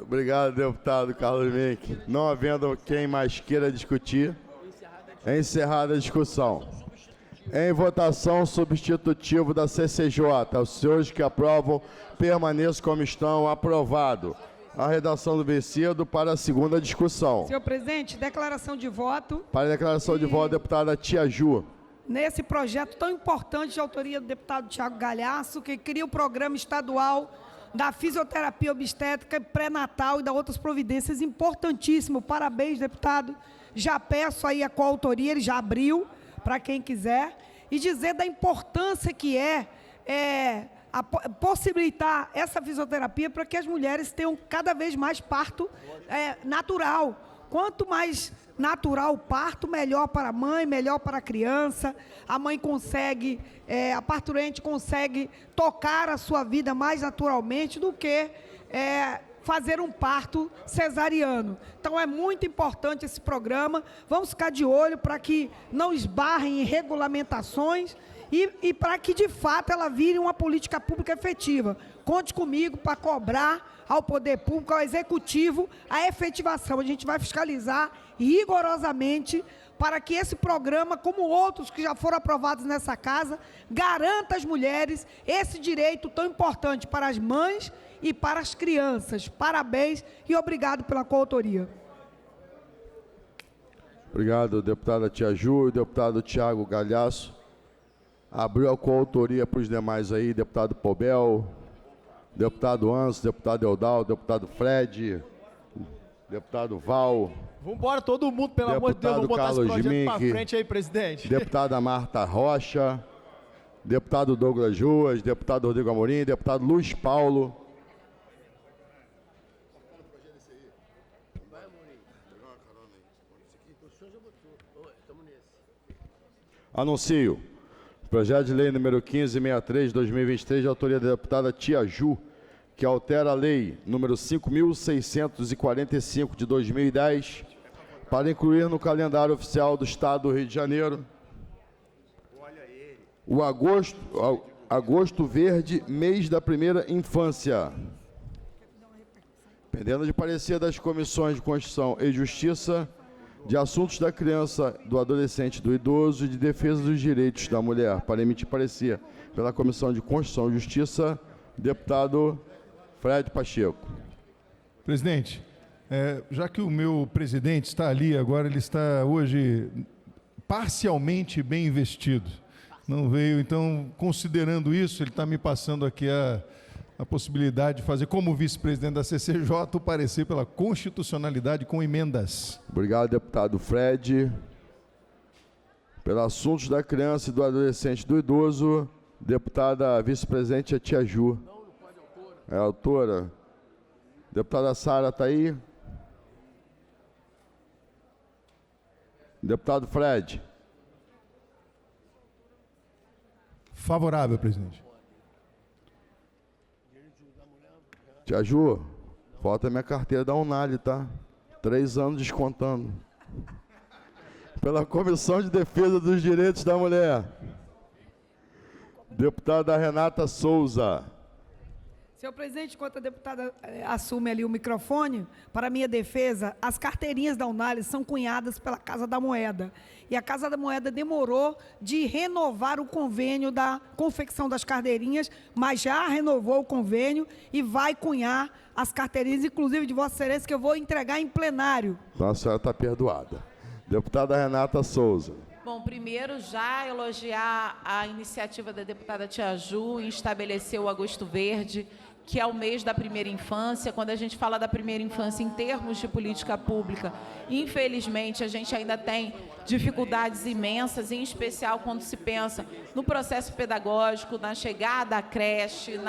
Obrigado, deputado Carlos Mink. Não havendo quem mais queira discutir, é encerrada a discussão. Em votação, substitutivo da CCJ. Os senhores que aprovam, permaneçam como estão. Aprovado. A redação do vencido para a segunda discussão. Senhor presidente, declaração de voto. Para a declaração de voto, deputada Tia Ju. Nesse projeto tão importante de autoria do deputado Tiago Galhaço, que cria o programa estadual da fisioterapia obstétrica pré-natal e da outras providências, importantíssimo. Parabéns, deputado. Já peço aí a coautoria, ele já abriu para quem quiser, e dizer da importância que possibilitar essa fisioterapia para que as mulheres tenham cada vez mais parto natural. Quanto mais natural o parto, melhor para a mãe, melhor para a criança. A mãe consegue, a parturiente consegue tocar a sua vida mais naturalmente do que fazer um parto cesariano. Então, é muito importante esse programa. Vamos ficar de olho para que não esbarrem em regulamentações e para que, de fato, ela vire uma política pública efetiva. Conte comigo para cobrar ao poder público, ao executivo, a efetivação. A gente vai fiscalizar rigorosamente para que esse programa, como outros que já foram aprovados nessa casa, garanta às mulheres esse direito tão importante para as mães e para as crianças. Parabéns e obrigado pela coautoria. Obrigado, deputada Tia Ju e deputado Tiago Galhaço. Abriu a coautoria para os demais aí, deputado Pobel, deputado Anso, deputado Eudal, deputado Fred, deputado Val. Vamos embora todo mundo, pelo amor de Deus, vamos botar esse projeto para frente aí, presidente. Deputada Marta Rocha, deputado Douglas Ruas, deputado Rodrigo Amorim, deputado Luiz Paulo. Anuncio. Projeto de lei número 1563, 2023, de autoria da deputada Tia Ju, que altera a lei número 5.645 de 2010, para incluir no calendário oficial do Estado do Rio de Janeiro o agosto verde, mês da primeira infância. Pendendo de parecer das comissões de Constituição e Justiça, de Assuntos da Criança, do Adolescente e do Idoso e de Defesa dos Direitos da Mulher, para emitir parecer pela Comissão de Constituição e Justiça, deputado Fred Pacheco. Presidente, já que o meu presidente está ali agora, ele está hoje parcialmente bem investido. Não veio, então, considerando isso, ele está me passando aqui a possibilidade de fazer, como vice-presidente da CCJ, o parecer pela constitucionalidade com emendas. Obrigado, deputado Fred. Pelos Assuntos da Criança e do Adolescente e do Idoso, deputada vice-presidente Tia Ju. É a autora. Deputada Sara está aí? Deputado Fred. Favorável, presidente. Tia Ju, falta minha carteira da Unali, tá? 3 anos descontando. Pela Comissão de Defesa dos Direitos da Mulher, deputada Renata Souza. Senhor presidente, enquanto a deputada assume ali o microfone, para minha defesa, as carteirinhas da Unali são cunhadas pela Casa da Moeda. E a Casa da Moeda demorou de renovar o convênio da confecção das carteirinhas, mas já renovou o convênio e vai cunhar as carteirinhas, inclusive de Vossa Excelência, que eu vou entregar em plenário. Então a senhora está perdoada. Deputada Renata Souza. Bom, primeiro, já elogiar a iniciativa da deputada Tia Ju em estabelecer o Agosto Verde, que é o mês da primeira infância. Quando a gente fala da primeira infância em termos de política pública, infelizmente, a gente ainda tem dificuldades imensas, em especial quando se pensa no processo pedagógico, na chegada à creche,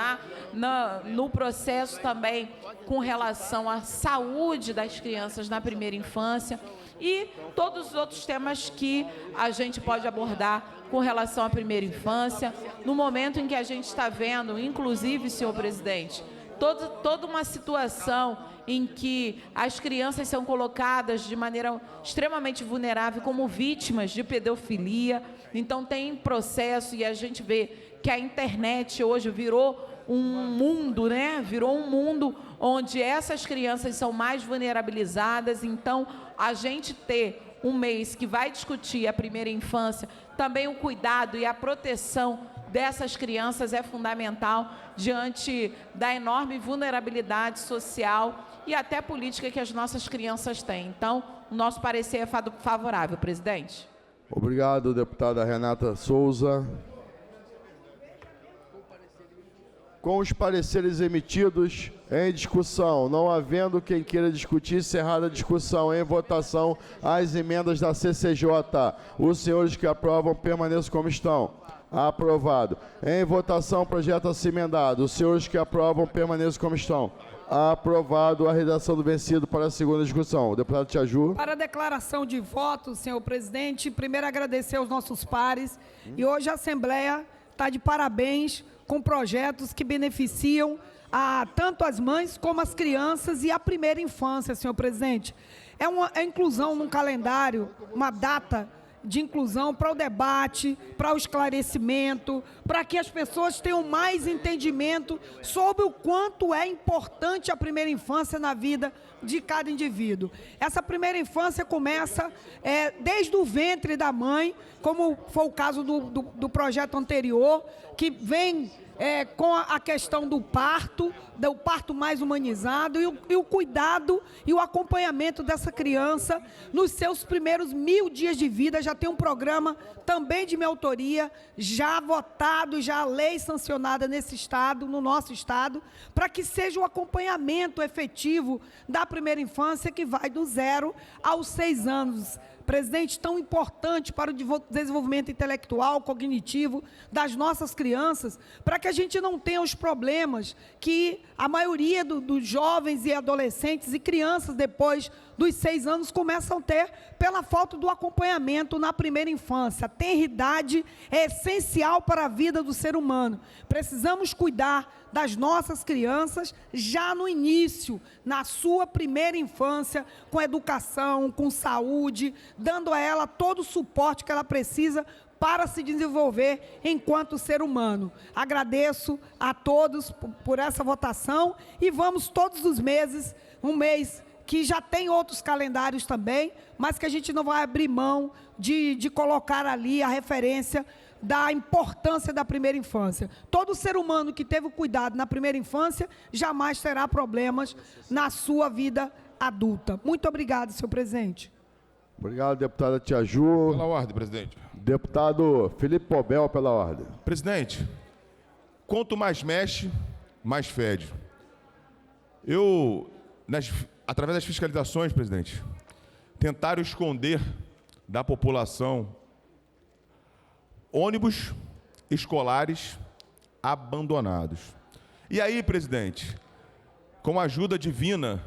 no processo também com relação à saúde das crianças na primeira infância e todos os outros temas que a gente pode abordar com relação à primeira infância, no momento em que a gente está vendo, inclusive, senhor presidente, toda uma situação em que as crianças são colocadas de maneira extremamente vulnerável como vítimas de pedofilia. Então, tem processo e a gente vê que a internet hoje virou um mundo, né? Virou um mundo onde essas crianças são mais vulnerabilizadas. Então, a gente ter um mês que vai discutir a primeira infância, também o cuidado e a proteção dessas crianças é fundamental diante da enorme vulnerabilidade social e até política que as nossas crianças têm. Então, o nosso parecer é favorável, presidente. Obrigado, deputada Renata Souza. Com os pareceres emitidos em discussão, não havendo quem queira discutir, encerrada a discussão, em votação, as emendas da CCJ. Os senhores que aprovam permaneçam como estão. Aprovado. Em votação, projeto assim emendado. Os senhores que aprovam permaneçam como estão. Aprovado a redação do vencido para a segunda discussão. O deputado Tia Ju. Para a declaração de voto, senhor presidente, primeiro agradecer aos nossos pares. E hoje a Assembleia está de parabéns com projetos que beneficiam tanto as mães como as crianças e a primeira infância, senhor presidente. É inclusão num calendário, uma data de inclusão para o debate, para o esclarecimento, para que as pessoas tenham mais entendimento sobre o quanto é importante a primeira infância na vida de cada indivíduo. Essa primeira infância começa desde o ventre da mãe, como foi o caso do projeto anterior, que vem com a questão do parto mais humanizado e o cuidado e o acompanhamento dessa criança nos seus primeiros 1000 dias de vida. Já tem um programa também de minha autoria, já votado, já a lei sancionada nesse estado, no nosso estado, para que seja o acompanhamento efetivo da primeira infância, que vai do 0 aos 6 anos. Presidente, tão importante para o desenvolvimento intelectual, cognitivo das nossas crianças, para que a gente não tenha os problemas que a maioria dos jovens e adolescentes e crianças depois dos 6 anos começam a ter pela falta do acompanhamento na primeira infância. A tenridade é essencial para a vida do ser humano. Precisamos cuidar das nossas crianças já no início, na sua primeira infância, com educação, com saúde, dando a ela todo o suporte que ela precisa para se desenvolver enquanto ser humano. Agradeço a todos por essa votação e vamos todos os meses, um mês que já tem outros calendários também, mas que a gente não vai abrir mão de colocar ali a referência da importância da primeira infância. Todo ser humano que teve cuidado na primeira infância jamais terá problemas na sua vida adulta. Muito obrigado, senhor presidente. Obrigado, deputada Tia Ju. Pela ordem, presidente. Deputado Felipe Pobel, pela ordem. Presidente, quanto mais mexe, mais fede. Através das fiscalizações, presidente, tentaram esconder da população ônibus escolares abandonados. E aí, presidente, com a ajuda divina,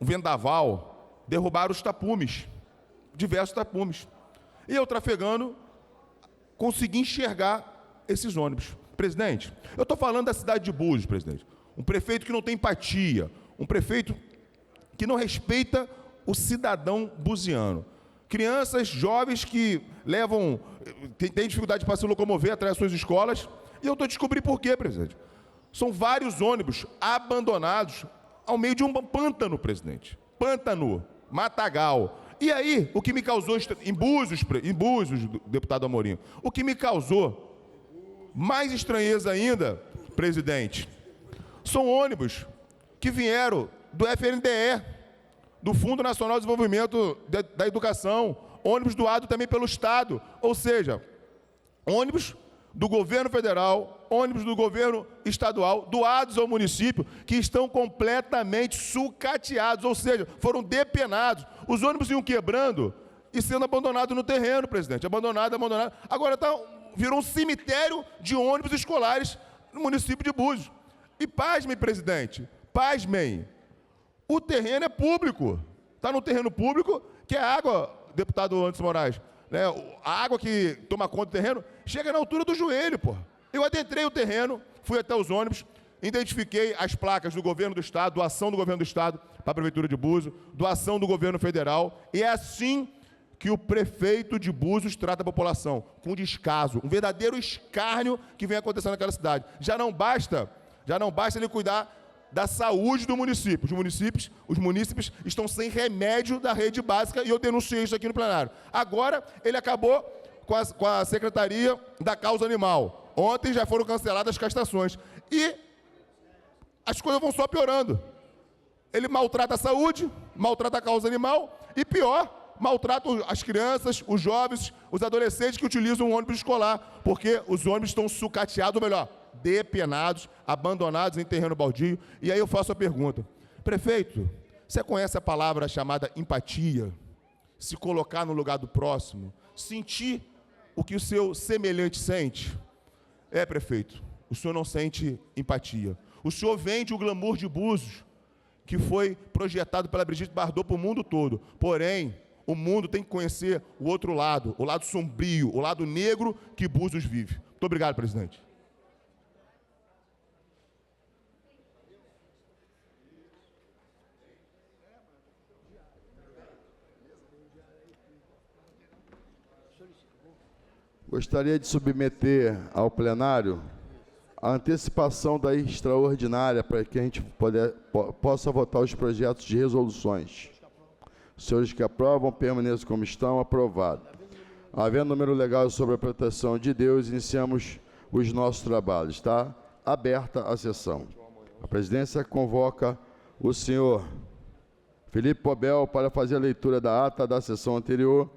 um vendaval, derrubaram os tapumes, diversos tapumes. E eu, trafegando, consegui enxergar esses ônibus. Presidente, eu estou falando da cidade de Búzios, presidente. Um prefeito que não tem empatia, um prefeito que não respeita o cidadão buziano. Crianças, jovens que têm dificuldade para se locomover atrás das suas escolas. E eu estou descobrindo por quê, presidente. São vários ônibus abandonados ao meio de um pântano, presidente. Pântano, matagal. E aí, o que me causou, em Búzios, deputado Amorim, o que me causou mais estranheza ainda, presidente, são ônibus que vieram do FNDE, do Fundo Nacional de Desenvolvimento da Educação, ônibus doado também pelo Estado, ou seja, ônibus do governo federal, ônibus do governo estadual, doados ao município, que estão completamente sucateados, ou seja, foram depenados. Os ônibus iam quebrando e sendo abandonados no terreno, presidente. Abandonado. Agora virou um cemitério de ônibus escolares no município de Búzios. E pasmem, presidente, pasmem, o terreno é público. Está no terreno público, que é água, deputado Anderson Moraes. Né? A água que toma conta do terreno chega na altura do joelho, pô. Eu adentrei o terreno, fui até os ônibus, identifiquei as placas do governo do Estado, doação do governo do Estado para a Prefeitura de Búzios, doação do governo federal, e é assim que o prefeito de Búzios trata a população, com descaso, um verdadeiro escárnio que vem acontecendo naquela cidade. Já não basta ele cuidar da saúde do município. Os munícipes estão sem remédio da rede básica e eu denunciei isso aqui no plenário. Agora, ele acabou com a Secretaria da Causa Animal. Ontem já foram canceladas as castrações. E as coisas vão só piorando. Ele maltrata a saúde, maltrata a causa animal e, pior, maltrata as crianças, os jovens, os adolescentes que utilizam o ônibus escolar, porque os ônibus estão sucateados, ou melhor, depenados, abandonados em terreno baldio. E aí eu faço a pergunta: prefeito, você conhece a palavra chamada empatia? Se colocar no lugar do próximo, sentir o que o seu semelhante sente? Prefeito, o senhor não sente empatia. O senhor vende o glamour de Búzios, que foi projetado pela Brigitte Bardot para o mundo todo. Porém, o mundo tem que conhecer o outro lado, o lado sombrio, o lado negro que Búzios vive. Muito obrigado, presidente. Gostaria de submeter ao plenário a antecipação da extraordinária para que a gente possa votar os projetos de resoluções. Os senhores que aprovam, permaneçam como estão. Aprovado. Havendo número legal sobre a proteção de Deus, iniciamos os nossos trabalhos. Está aberta a sessão. A presidência convoca o senhor Felipe Pobel para fazer a leitura da ata da sessão anterior.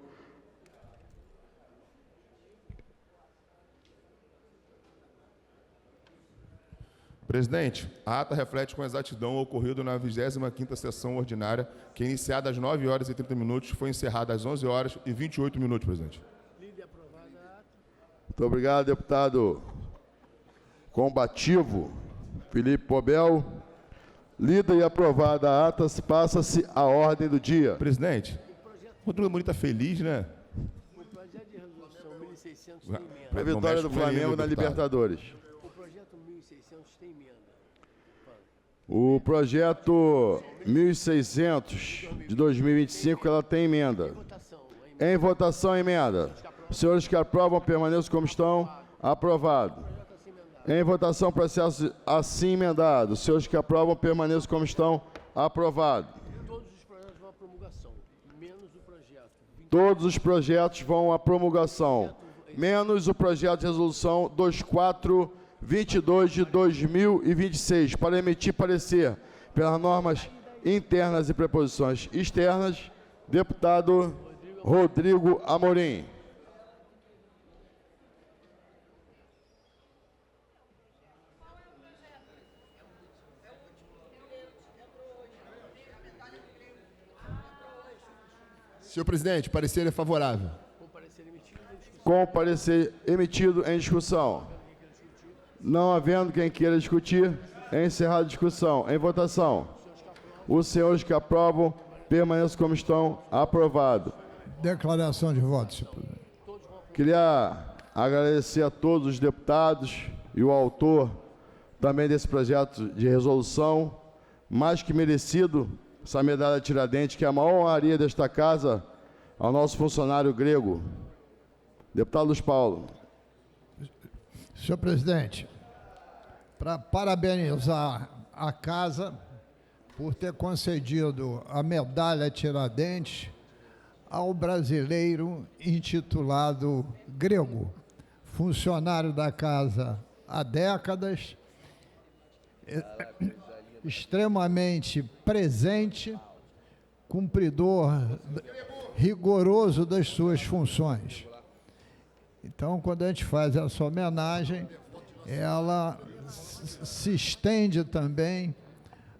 Presidente, a ata reflete com exatidão o ocorrido na 25ª sessão ordinária, que, iniciada às 9 horas e 30 minutos, foi encerrada às 11 horas e 28 minutos, presidente. Muito obrigado, deputado combativo Felipe Pobel. Lida e aprovada a ata, passa-se a ordem do dia. Presidente, o Rodrigo Bonito está feliz, né? O projeto de resolução 1600 tem emenda. A vitória do Flamengo na Libertadores. O projeto 1600 tem emenda. O projeto 1600 de 2025, ela tem emenda. Em votação, emenda. Os senhores que aprovam, permaneçam como estão. Aprovado. Em votação, processo assim emendado. Os senhores que aprovam, permaneçam como estão. Aprovado. Todos os projetos vão à promulgação, menos o projeto. Todos os projetos vão à promulgação, menos o projeto de resolução 2422 de 2026, para emitir parecer pelas normas internas e preposições externas, deputado Rodrigo Amorim. Senhor presidente, parecer é favorável. Com parecer emitido em discussão. Não havendo quem queira discutir, é encerrada a discussão. Em votação. Os senhores que aprovam, permaneçam como estão. Aprovado. Declaração de voto, senhor presidente. Queria agradecer a todos os deputados e o autor também desse projeto de resolução, mais que merecido, essa medalha Tiradentes, que é a maior honraria desta casa, ao nosso funcionário grego, deputado Luiz Paulo. Senhor presidente, para parabenizar a casa por ter concedido a medalha Tiradentes ao brasileiro intitulado Grego, funcionário da casa há décadas, extremamente presente, cumpridor rigoroso das suas funções. Então, quando a gente faz essa homenagem, ela se estende também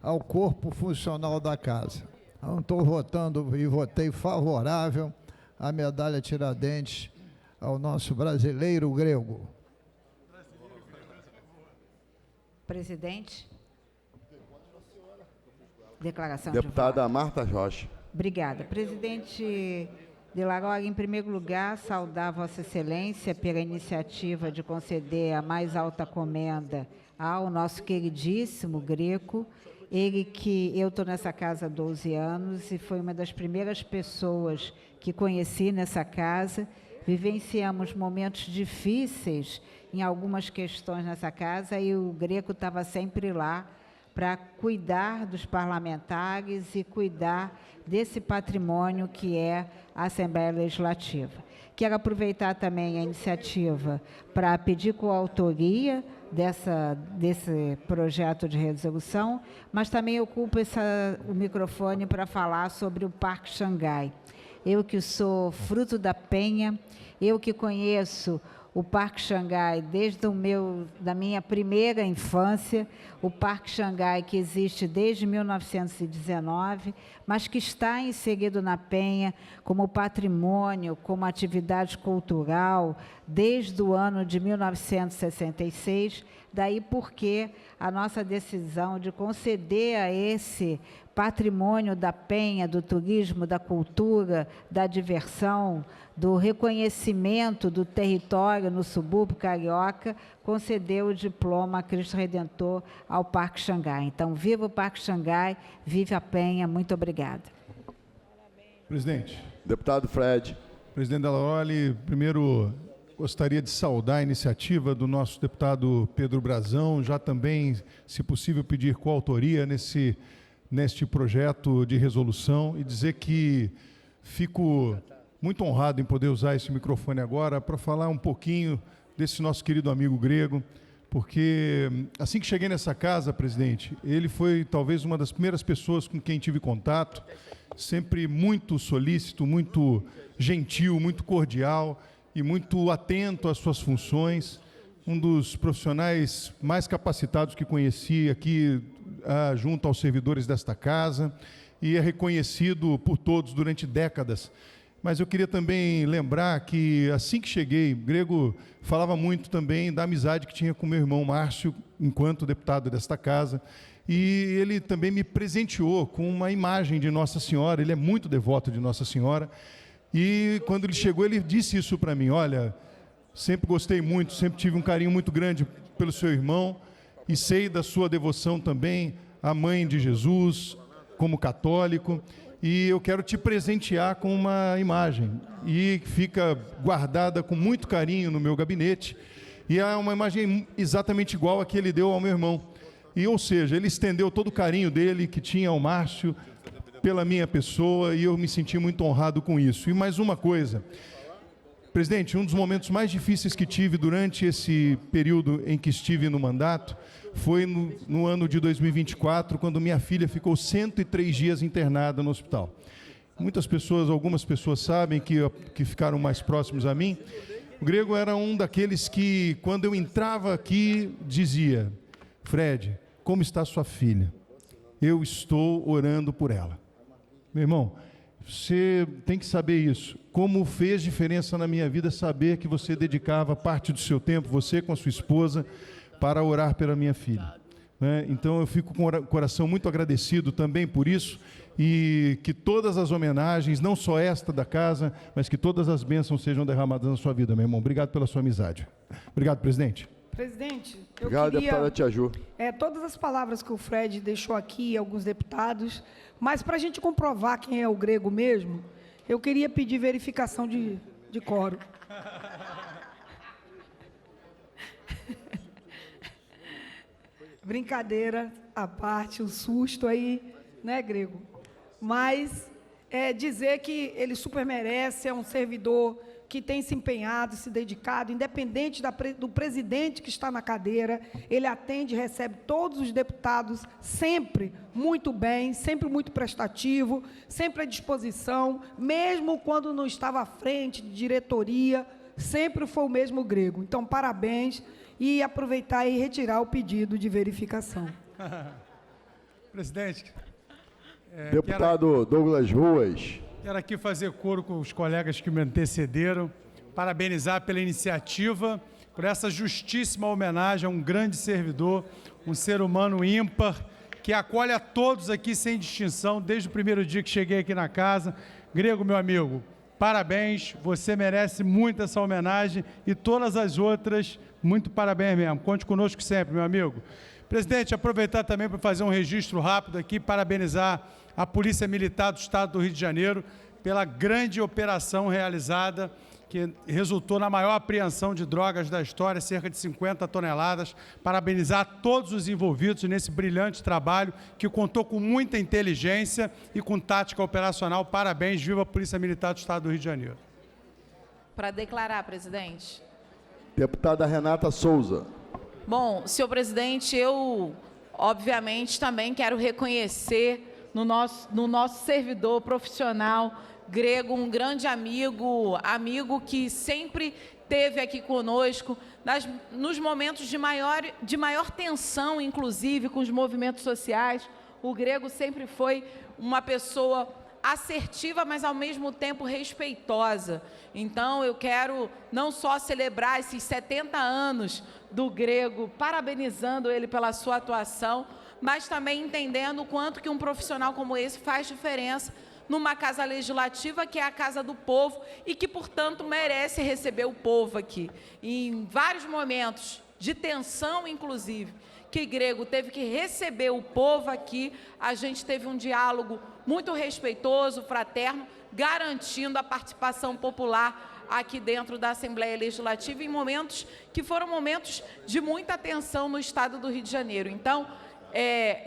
ao corpo funcional da casa. Então, estou votando e votei favorável à medalha Tiradentes ao nosso brasileiro grego. Presidente. Declaração Deputada de voto. Marta Rocha. Obrigada. Presidente Delaroli, em primeiro lugar, saudar Vossa Excelência pela iniciativa de conceder a mais alta comenda ao nosso queridíssimo Greco. Ele que eu estou nessa casa há 12 anos e foi uma das primeiras pessoas que conheci nessa casa. Vivenciamos momentos difíceis em algumas questões nessa casa e o Greco estava sempre lá para cuidar dos parlamentares e cuidar desse patrimônio que é a Assembleia Legislativa. Quero aproveitar também a iniciativa para pedir coautoria desse projeto de resolução, mas também ocupo o microfone para falar sobre o Parque Xangai. Eu que sou fruto da Penha, eu que conheço o Parque Xangai desde da minha primeira infância, o Parque Xangai que existe desde 1919, mas que está inserido na Penha como patrimônio, como atividade cultural, desde o ano de 1966, daí porque a nossa decisão de conceder a esse patrimônio da Penha, do turismo, da cultura, da diversão, do reconhecimento do território no subúrbio carioca, concedeu o diploma Cristo Redentor ao Parque Xangai. Então, viva o Parque Xangai, vive a Penha. Muito obrigada. Presidente. Deputado Fred. Presidente Delaroli, primeiro gostaria de saudar a iniciativa do nosso deputado Pedro Brazão, já também, se possível, pedir coautoria neste projeto de resolução e dizer que fico muito honrado em poder usar esse microfone agora para falar um pouquinho desse nosso querido amigo grego, porque assim que cheguei nessa casa, presidente, ele foi talvez uma das primeiras pessoas com quem tive contato, sempre muito solícito, muito gentil, muito cordial e muito atento às suas funções, um dos profissionais mais capacitados que conheci aqui junto aos servidores desta casa e é reconhecido por todos durante décadas. Mas eu queria também lembrar que, assim que cheguei, Grego falava muito também da amizade que tinha com meu irmão Márcio, enquanto deputado desta casa, e ele também me presenteou com uma imagem de Nossa Senhora, ele é muito devoto de Nossa Senhora, e quando ele chegou, ele disse isso para mim: olha, sempre gostei muito, sempre tive um carinho muito grande pelo seu irmão, e sei da sua devoção também à Mãe de Jesus, como católico, e eu quero te presentear com uma imagem, e fica guardada com muito carinho no meu gabinete, e é uma imagem exatamente igual a que ele deu ao meu irmão. E, ou seja, ele estendeu todo o carinho dele, que tinha ao Márcio, pela minha pessoa, e eu me senti muito honrado com isso. E mais uma coisa, presidente, um dos momentos mais difíceis que tive durante esse período em que estive no mandato foi no ano de 2024, quando minha filha ficou 103 dias internada no hospital. Algumas pessoas sabem que ficaram mais próximos a mim. O Grego era um daqueles que, quando eu entrava aqui, dizia: Fred, como está sua filha? Eu estou orando por ela. Meu irmão, você tem que saber isso. Como fez diferença na minha vida saber que você dedicava parte do seu tempo, você com a sua esposa, para orar pela minha filha. Então eu fico com o coração muito agradecido também por isso, e que todas as homenagens, não só esta da casa, mas que todas as bênçãos sejam derramadas na sua vida, meu irmão. Obrigado pela sua amizade. Obrigado, presidente. Presidente, eu Obrigado, queria... deputada Tia Ju. Todas as palavras que o Fred deixou aqui, alguns deputados, mas para a gente comprovar quem é o grego mesmo, eu queria pedir verificação de quórum. Brincadeira à parte, o susto aí, né, grego? Mas dizer que ele super merece, é um servidor que tem se empenhado, se dedicado, independente do presidente que está na cadeira, ele atende e recebe todos os deputados sempre muito bem, sempre muito prestativo, sempre à disposição, mesmo quando não estava à frente de diretoria, sempre foi o mesmo Grego. Então, parabéns, e aproveitar e retirar o pedido de verificação. Presidente. Deputado Douglas Ruas. Quero aqui fazer coro com os colegas que me antecederam, parabenizar pela iniciativa, por essa justíssima homenagem a um grande servidor, um ser humano ímpar, que acolhe a todos aqui sem distinção, desde o primeiro dia que cheguei aqui na casa. Grego, meu amigo, parabéns, você merece muito essa homenagem e todas as outras, muito parabéns mesmo. Conte conosco sempre, meu amigo. Presidente, aproveitar também para fazer um registro rápido aqui, parabenizar a Polícia Militar do Estado do Rio de Janeiro pela grande operação realizada, que resultou na maior apreensão de drogas da história, cerca de 50 toneladas. Parabenizar todos os envolvidos nesse brilhante trabalho, que contou com muita inteligência e com tática operacional. Parabéns, viva a Polícia Militar do Estado do Rio de Janeiro. Para declarar, presidente. Deputada Renata Souza. Bom, senhor presidente, eu, obviamente, também quero reconhecer no nosso servidor profissional, Grego, um grande amigo que sempre esteve aqui conosco, nos momentos de maior tensão, inclusive, com os movimentos sociais. O Grego sempre foi uma pessoa assertiva, mas ao mesmo tempo respeitosa. Então, eu quero não só celebrar esses 70 anos do Grego, parabenizando ele pela sua atuação, mas também entendendo o quanto que um profissional como esse faz diferença numa casa legislativa, que é a casa do povo e que, portanto, merece receber o povo aqui. E em vários momentos de tensão, inclusive, que Grego teve que receber o povo aqui, a gente teve um diálogo muito respeitoso, fraterno, garantindo a participação popular aqui dentro da Assembleia Legislativa, em momentos que foram momentos de muita tensão no Estado do Rio de Janeiro. Então,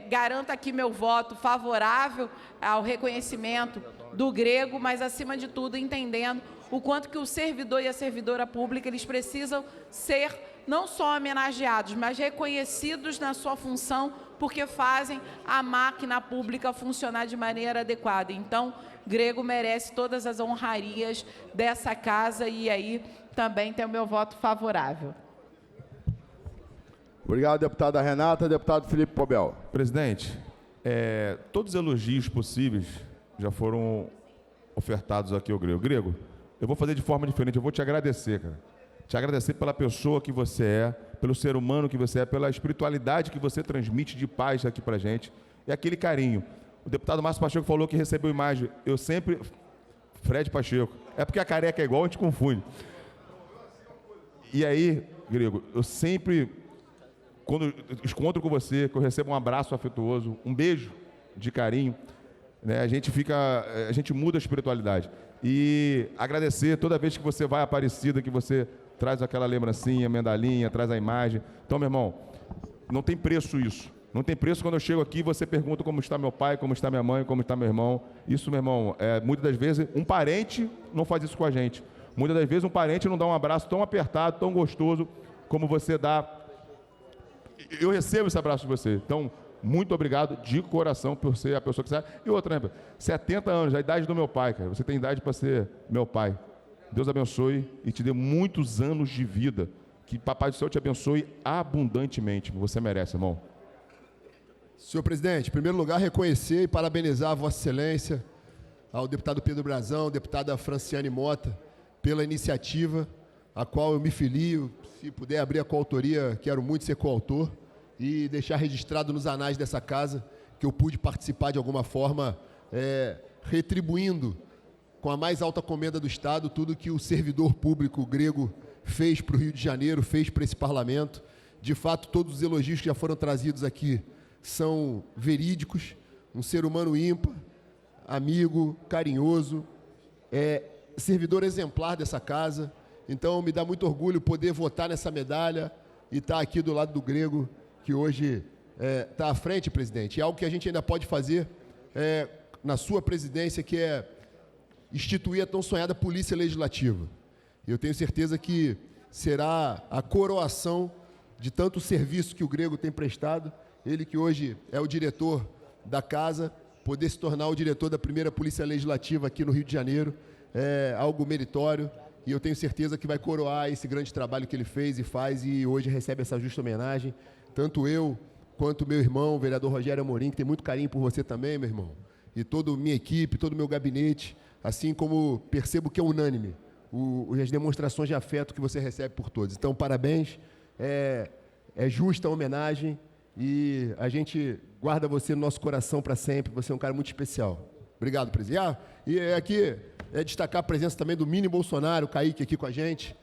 garanto aqui meu voto favorável ao reconhecimento do Grego, mas, acima de tudo, entendendo o quanto que o servidor e a servidora pública, eles precisam ser não só homenageados, mas reconhecidos na sua função, porque fazem a máquina pública funcionar de maneira adequada. Então, Grego merece todas as honrarias dessa casa e aí também tem o meu voto favorável. Obrigado, deputada Renata. Deputado Felipe Pobel. Presidente, todos os elogios possíveis já foram ofertados aqui ao Grego. Grego, eu vou fazer de forma diferente, eu vou te agradecer, cara. Te agradecer pela pessoa que você é, pelo ser humano que você é, pela espiritualidade que você transmite de paz aqui pra gente e aquele carinho. O deputado Márcio Pacheco falou que recebeu imagem. Eu sempre... Fred Pacheco. É porque a careca é igual, a gente confunde. E aí, Grego, eu sempre... Quando encontro com você, que eu recebo um abraço afetuoso, um beijo de carinho, né, a gente muda a espiritualidade. E agradecer toda vez que você vai à Aparecida, que você traz aquela lembrancinha, medalhinha, traz a imagem. Então, meu irmão, não tem preço isso. Não tem preço quando eu chego aqui e você pergunta como está meu pai, como está minha mãe, como está meu irmão. Isso, meu irmão, muitas das vezes um parente não faz isso com a gente. Muitas das vezes um parente não dá um abraço tão apertado, tão gostoso, como você dá. Eu recebo esse abraço de você. Então, muito obrigado de coração por ser a pessoa que você é. E outra, né? 70 anos, a idade do meu pai, cara. Você tem idade para ser meu pai. Deus abençoe e te dê muitos anos de vida. Que Papai do Céu te abençoe abundantemente. Você merece, irmão. Senhor presidente, em primeiro lugar, reconhecer e parabenizar a Vossa Excelência, ao deputado Pedro Brazão, deputada Franciane Mota, pela iniciativa, a qual eu me filio. Se puder abrir a coautoria, quero muito ser coautor e deixar registrado nos anais dessa casa que eu pude participar de alguma forma, retribuindo com a mais alta comenda do Estado tudo que o servidor público Grego fez para o Rio de Janeiro, fez para esse parlamento. De fato, todos os elogios que já foram trazidos aqui são verídicos. Um ser humano ímpar, amigo, carinhoso, servidor exemplar dessa casa. Então, me dá muito orgulho poder votar nessa medalha e estar aqui do lado do Grego, que hoje está à frente, presidente. E algo que a gente ainda pode fazer na sua presidência, que é instituir a tão sonhada Polícia Legislativa. Eu tenho certeza que será a coroação de tanto serviço que o Grego tem prestado, ele que hoje é o diretor da casa, poder se tornar o diretor da primeira Polícia Legislativa aqui no Rio de Janeiro, é algo meritório, e eu tenho certeza que vai coroar esse grande trabalho que ele fez e faz, e hoje recebe essa justa homenagem, tanto eu quanto meu irmão, o vereador Rogério Amorim, que tem muito carinho por você também, meu irmão, e toda a minha equipe, todo o meu gabinete, assim como percebo que é unânime as demonstrações de afeto que você recebe por todos. Então, parabéns, é justa a homenagem e a gente guarda você no nosso coração para sempre, você é um cara muito especial. Obrigado, presidente. E aqui destacar a presença também do Mini Bolsonaro, o Kaique aqui com a gente.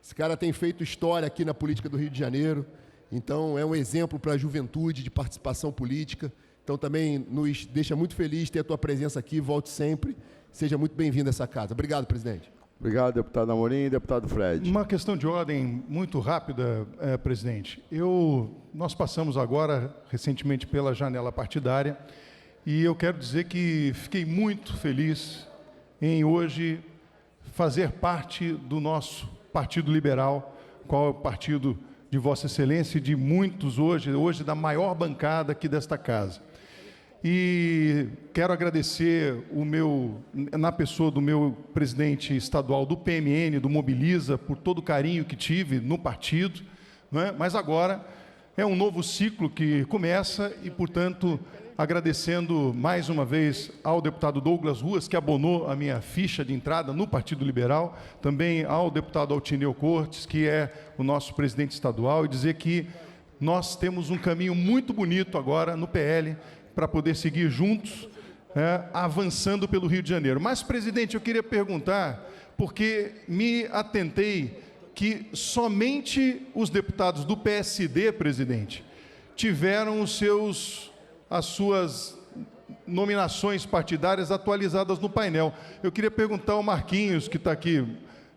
Esse cara tem feito história aqui na política do Rio de Janeiro, então é um exemplo para a juventude de participação política. Então também nos deixa muito feliz ter a tua presença aqui, volte sempre, seja muito bem-vindo a essa casa. Obrigado, presidente. Obrigado, deputado Amorim e deputado Fred. Uma questão de ordem muito rápida, presidente. Nós passamos agora, recentemente, pela janela partidária, e eu quero dizer que fiquei muito feliz em hoje fazer parte do nosso Partido Liberal, qual é o partido de Vossa Excelência e de muitos hoje da maior bancada aqui desta casa. E quero agradecer na pessoa do meu presidente estadual do PMN, do Mobiliza, por todo o carinho que tive no partido, não é? Mas agora é um novo ciclo que começa e, portanto, agradecendo mais uma vez ao deputado Douglas Ruas, que abonou a minha ficha de entrada no Partido Liberal, também ao deputado Altineu Cortes, que é o nosso presidente estadual, e dizer que nós temos um caminho muito bonito agora no PL, para poder seguir juntos, avançando pelo Rio de Janeiro. Mas, presidente, eu queria perguntar, porque me atentei que somente os deputados do PSD, presidente, tiveram as suas nominações partidárias atualizadas no painel. Eu queria perguntar ao Marquinhos, que está aqui,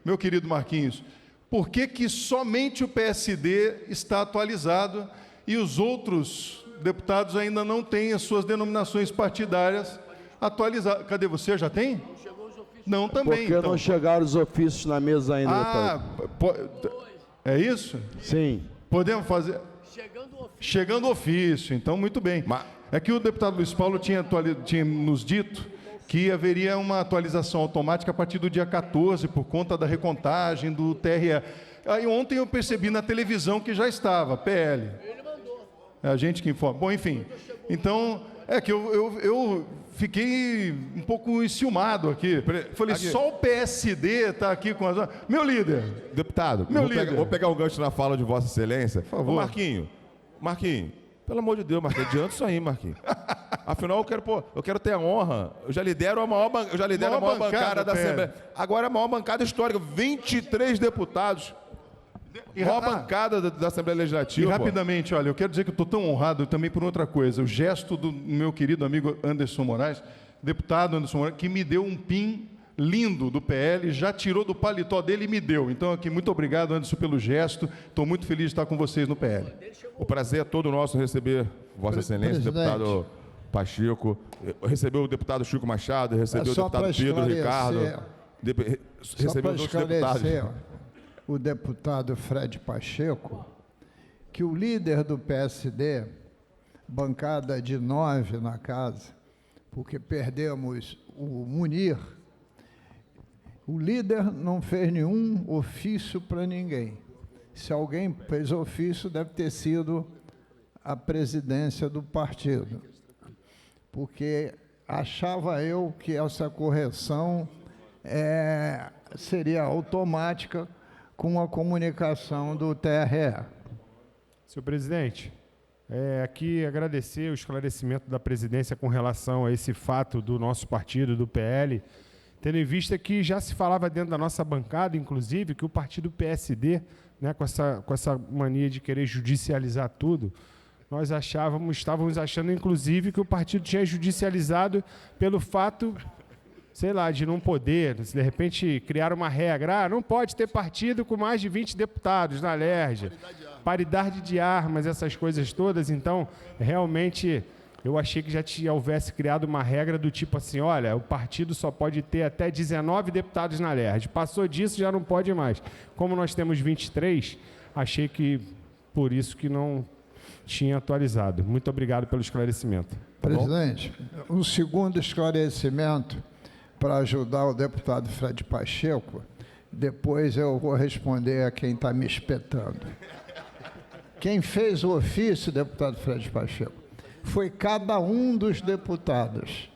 meu querido Marquinhos, por que somente o PSD está atualizado e os outros deputados ainda não têm as suas denominações partidárias atualizadas? Cadê você? Já tem? Não, também. Porque não chegaram os ofícios na mesa ainda. É isso? Sim. Podemos fazer? Chegando o ofício. Então, muito bem. É que o deputado Luiz Paulo tinha nos dito que haveria uma atualização automática a partir do dia 14, por conta da recontagem do TRE. Aí ontem eu percebi na televisão que já estava, PL. É a gente que informa. Bom, enfim. Então, é que eu fiquei um pouco enciumado aqui. Falei, aqui. Só o PSD está aqui com as... Meu líder. Deputado, vou pegar um gancho na fala de Vossa Excelência. Por favor. Marquinhos, pelo amor de Deus, Marquinhos, adianta isso aí, Marquinhos. Afinal, eu quero ter a honra. Eu já lidero a maior bancada da Assembleia. Agora a maior bancada histórica, 23 deputados. Maior bancada da Assembleia Legislativa. E rapidamente, olha, eu quero dizer que eu estou tão honrado também por outra coisa. O gesto do meu querido amigo Anderson Moraes, deputado Anderson Moraes, que me deu um PIN lindo do PL, já tirou do paletó dele e me deu. Então, aqui, muito obrigado, Anderson, pelo gesto. Estou muito feliz de estar com vocês no PL. O prazer é todo nosso receber Vossa Excelência, deputado Pacheco, recebeu o deputado Chico Machado, recebeu o deputado Pedro Ricardo, recebeu os outros deputados. O deputado Fred Pacheco, que o líder do PSD, bancada de 9 na casa, porque perdemos o Munir, o líder não fez nenhum ofício para ninguém. Se alguém fez ofício, deve ter sido a presidência do partido, porque achava eu que essa correção seria automática com a comunicação do TRE. Senhor presidente, aqui agradecer o esclarecimento da presidência com relação a esse fato do nosso partido, do PL, tendo em vista que já se falava dentro da nossa bancada, inclusive, que o partido PSD, né, com essa mania de querer judicializar tudo, nós estávamos achando, inclusive, que o partido tinha judicializado pelo fato, sei lá, de não poder, de repente criar uma regra, não pode ter partido com mais de 20 deputados na LERJ, paridade de armas, essas coisas todas. Então, realmente, Eu achei que já houvesse criado uma regra do tipo assim, olha, o partido só pode ter até 19 deputados na LERJ. Passou disso, já não pode mais. Como nós temos 23, achei que por isso que não tinha atualizado. Muito obrigado pelo esclarecimento. Tá bom? Presidente, um segundo esclarecimento para ajudar o deputado Fred Pacheco, depois eu vou responder a quem está me espetando. Quem fez o ofício, deputado Fred Pacheco, foi cada um dos deputados.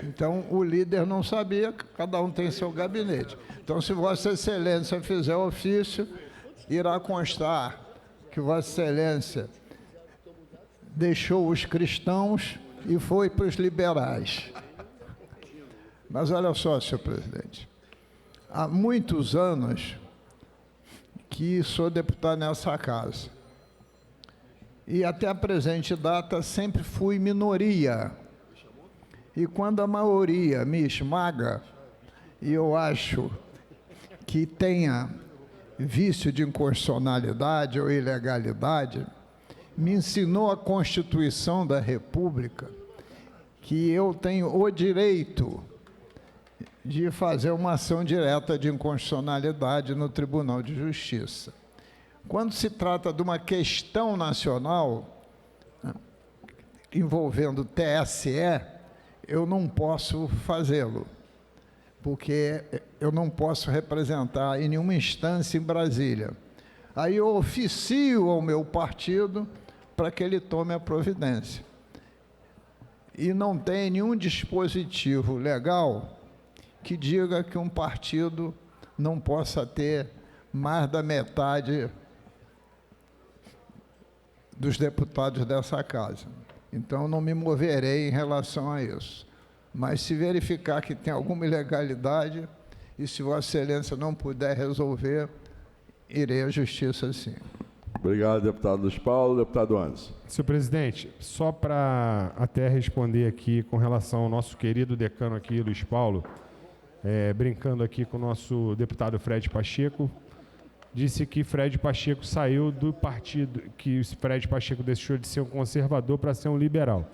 Então, o líder não sabia, cada um tem seu gabinete. Então, se Vossa Excelência fizer o ofício, irá constar que Vossa Excelência deixou os cristãos e foi para os liberais. Mas olha só, senhor presidente, há muitos anos que sou deputado nessa casa. E até a presente data sempre fui minoria. E quando a maioria me esmaga, e eu acho que tenha vício de inconstitucionalidade ou ilegalidade, me ensinou a Constituição da República que eu tenho o direito de fazer uma ação direta de inconstitucionalidade no Tribunal de Justiça. Quando se trata de uma questão nacional, envolvendo TSE, eu não posso fazê-lo, porque eu não posso representar em nenhuma instância em Brasília. Aí eu oficio ao meu partido para que ele tome a providência. E não tem nenhum dispositivo legal que diga que um partido não possa ter mais da metade dos deputados dessa casa. Então, não me moverei em relação a isso. Mas, se verificar que tem alguma ilegalidade, e se Vossa Excelência não puder resolver, irei à Justiça, sim. Obrigado, deputado Luiz Paulo. Deputado Anderson. Senhor presidente, só para até responder aqui com relação ao nosso querido decano aqui, Luiz Paulo, brincando aqui com o nosso deputado Fred Pacheco, disse que Fred Pacheco saiu do partido, que Fred Pacheco deixou de ser um conservador para ser um liberal.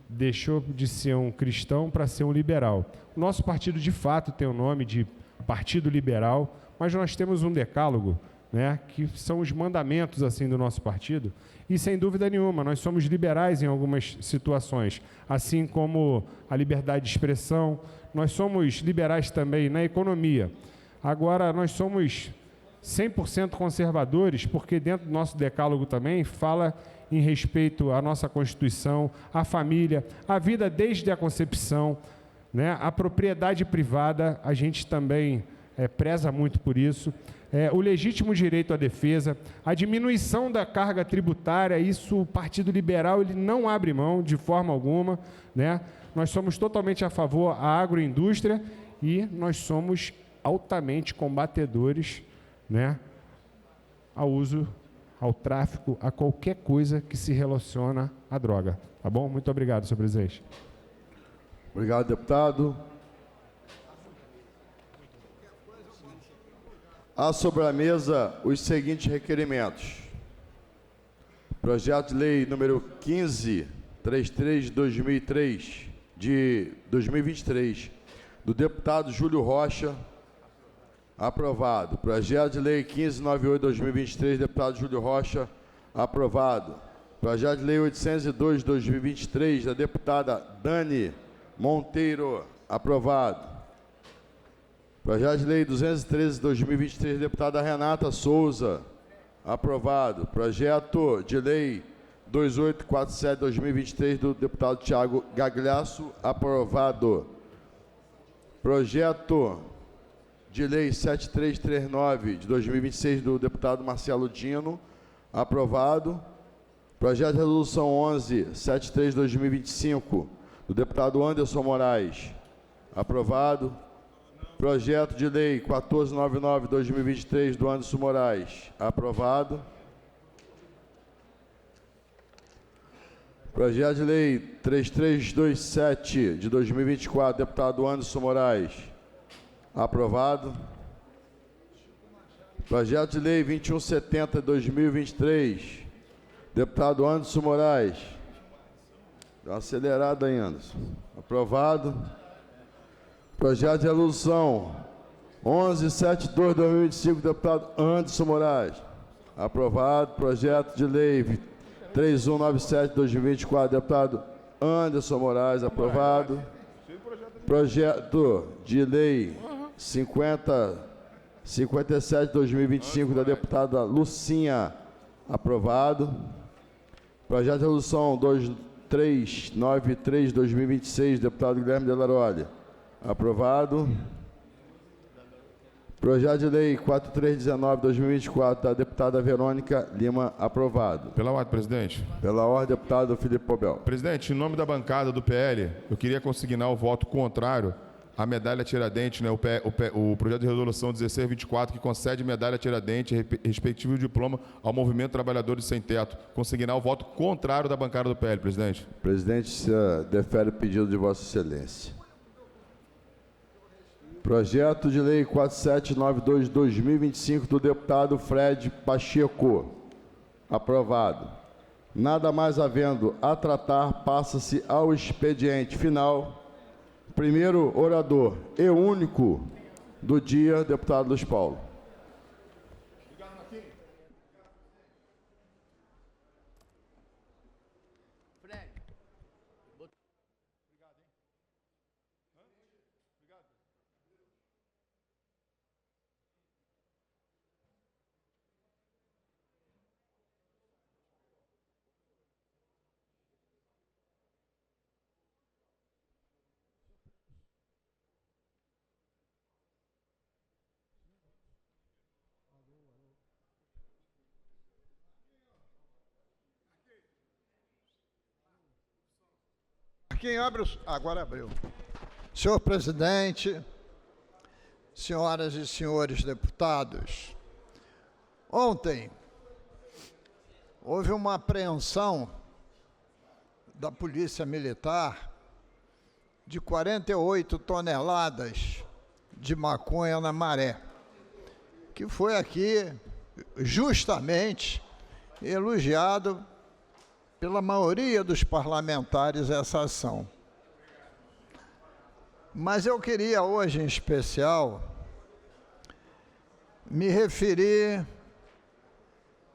Deixou de ser um cristão para ser um liberal. O nosso partido, de fato, tem o nome de Partido Liberal, mas nós temos um decálogo, né, que são os mandamentos assim do nosso partido, e sem dúvida nenhuma, nós somos liberais em algumas situações, assim como a liberdade de expressão, nós somos liberais também na economia. Agora, nós somos 100% conservadores, porque dentro do nosso decálogo também fala em respeito à nossa Constituição, à família, à vida desde a concepção, né? A propriedade privada, a gente também preza muito por isso, o legítimo direito à defesa, a diminuição da carga tributária, isso o Partido Liberal ele não abre mão de forma alguma, né? Nós somos totalmente a favor à agroindústria e nós somos altamente combatedores, né, ao uso, ao tráfico, a qualquer coisa que se relaciona à droga. Tá bom? Muito obrigado, senhor presidente. Obrigado, deputado. Há sobre a mesa os seguintes requerimentos. Projeto de lei número 1533/2003, de 2023, do deputado Júlio Rocha, aprovado. Projeto de lei 1598/2023, deputado Júlio Rocha, aprovado. Projeto de lei 802/2023, da deputada Dani Monteiro, aprovado. Projeto de lei 213/2023, deputada Renata Souza, aprovado. Projeto de lei 2847/2023, do deputado Tiago Gagliasso, aprovado. Projeto de lei 7339, de 2026, do deputado Marcelo Dino, aprovado. Projeto de resolução 1173/2025, do deputado Anderson Moraes, aprovado. Projeto de lei 1499/2023, do Anderson Moraes, aprovado. Projeto de lei 3327, de 2024, deputado Anderson Moraes, aprovado. Projeto de lei 2170/2023, deputado Anderson Moraes, Dá uma acelerada aí, Anderson. Aprovado. Projeto de resolução 1172/2025, deputado Anderson Moraes. Aprovado. Projeto de lei 3197/2024, deputado Anderson Moraes. Aprovado. Projeto de lei 5057/2025, da deputada Lucinha. Aprovado. Projeto de resolução 2393/2026, deputado Guilherme Delaroli. Aprovado. Projeto de lei 4319/2024, da deputada Verônica Lima. Aprovado. Pela ordem, presidente. Pela ordem, deputado Felipe Pobel. Presidente, em nome da bancada do PL, eu queria consignar o voto contrário à medalha Tiradentes, né, o projeto de resolução 1624, que concede medalha Tiradentes, respectivo diploma, ao Movimento Trabalhadores Sem Teto. Consignar o voto contrário da bancada do PL, presidente. Presidente, se defere o pedido de Vossa Excelência. Projeto de lei 4792/2025, do deputado Fred Pacheco. Aprovado. Nada mais havendo a tratar, passa-se ao expediente final. Primeiro orador e único do dia, deputado Luiz Paulo. Quem abre agora abriu. Senhor presidente, senhoras e senhores deputados, ontem houve uma apreensão da Polícia Militar de 48 toneladas de maconha na Maré, que foi aqui justamente elogiado pela maioria dos parlamentares essa ação. Mas eu queria hoje, em especial, me referir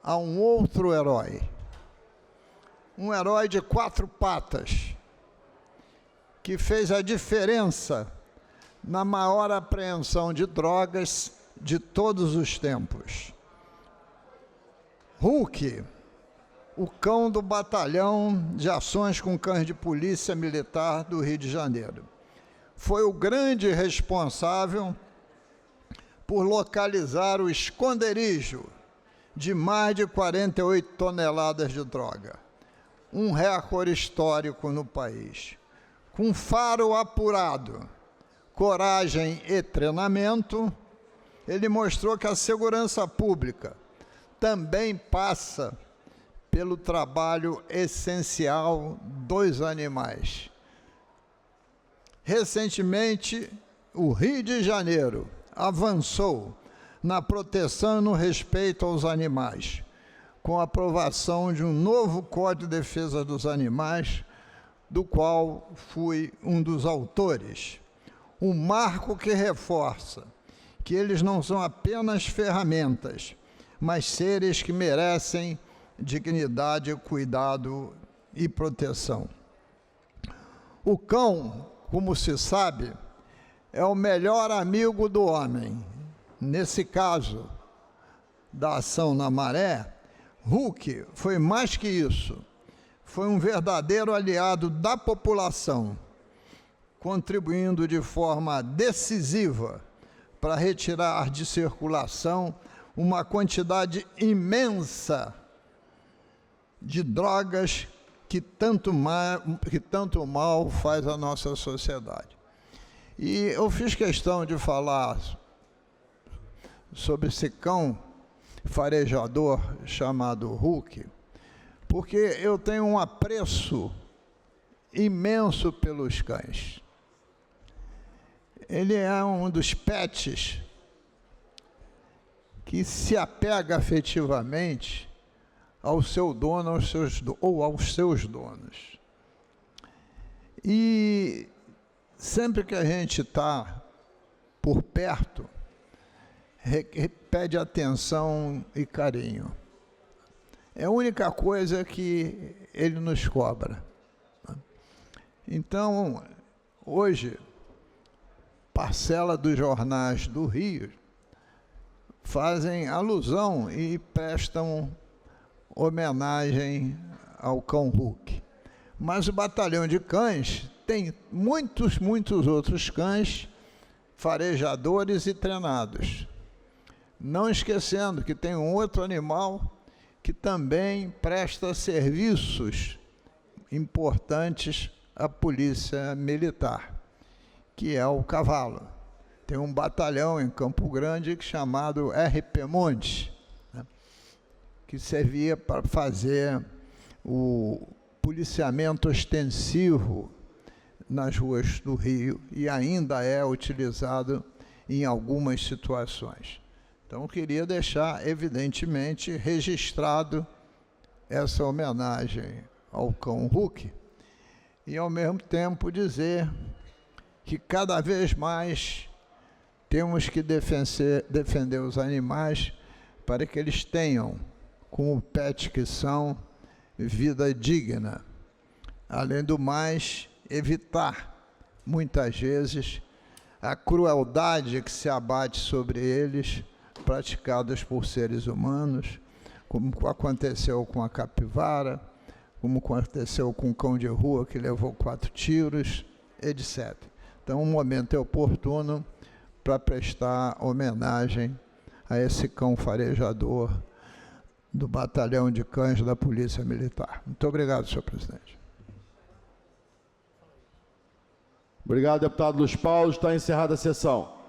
a um outro herói. Um herói de 4 patas, que fez a diferença na maior apreensão de drogas de todos os tempos. Hulk, o cão do Batalhão de Ações com Cães de Polícia Militar do Rio de Janeiro. Foi o grande responsável por localizar o esconderijo de mais de 48 toneladas de droga. Um recorde histórico no país. Com faro apurado, coragem e treinamento, ele mostrou que a segurança pública também passa pelo trabalho essencial dos animais. Recentemente, o Rio de Janeiro avançou na proteção e no respeito aos animais, com a aprovação de um novo Código de Defesa dos Animais, do qual fui um dos autores. Um marco que reforça que eles não são apenas ferramentas, mas seres que merecem dignidade, cuidado e proteção. O cão, como se sabe, é o melhor amigo do homem. Nesse caso da ação na Maré, Hulk foi mais que isso. Foi um verdadeiro aliado da população, contribuindo de forma decisiva para retirar de circulação uma quantidade imensa de drogas que tanto mal faz à nossa sociedade. E eu fiz questão de falar sobre esse cão farejador chamado Hulk, porque eu tenho um apreço imenso pelos cães. Ele é um dos pets que se apega afetivamente ao seu dono ou aos seus donos. E sempre que a gente está por perto, pede atenção e carinho. É a única coisa que ele nos cobra. Então, hoje, parcela dos jornais do Rio fazem alusão e prestam homenagem ao cão Hulk. Mas o batalhão de cães tem muitos outros cães farejadores e treinados. Não esquecendo que tem um outro animal que também presta serviços importantes à polícia militar, que é o cavalo. Tem um batalhão em Campo Grande chamado RP Monte, né, que servia para fazer o policiamento ostensivo nas ruas do Rio e ainda é utilizado em algumas situações. Então, eu queria deixar, evidentemente, registrado essa homenagem ao cão Hulk e, ao mesmo tempo, dizer que cada vez mais temos que defender os animais para que eles tenham, como pet que são, vida digna. Além do mais, evitar, muitas vezes, a crueldade que se abate sobre eles, praticadas por seres humanos, como aconteceu com a capivara, como aconteceu com o cão de rua que levou 4 tiros, etc. Então, um momento é oportuno para prestar homenagem a esse cão farejador do Batalhão de Cães da Polícia Militar. Muito obrigado, senhor presidente. Obrigado, deputado Luiz Paulo. Está encerrada a sessão.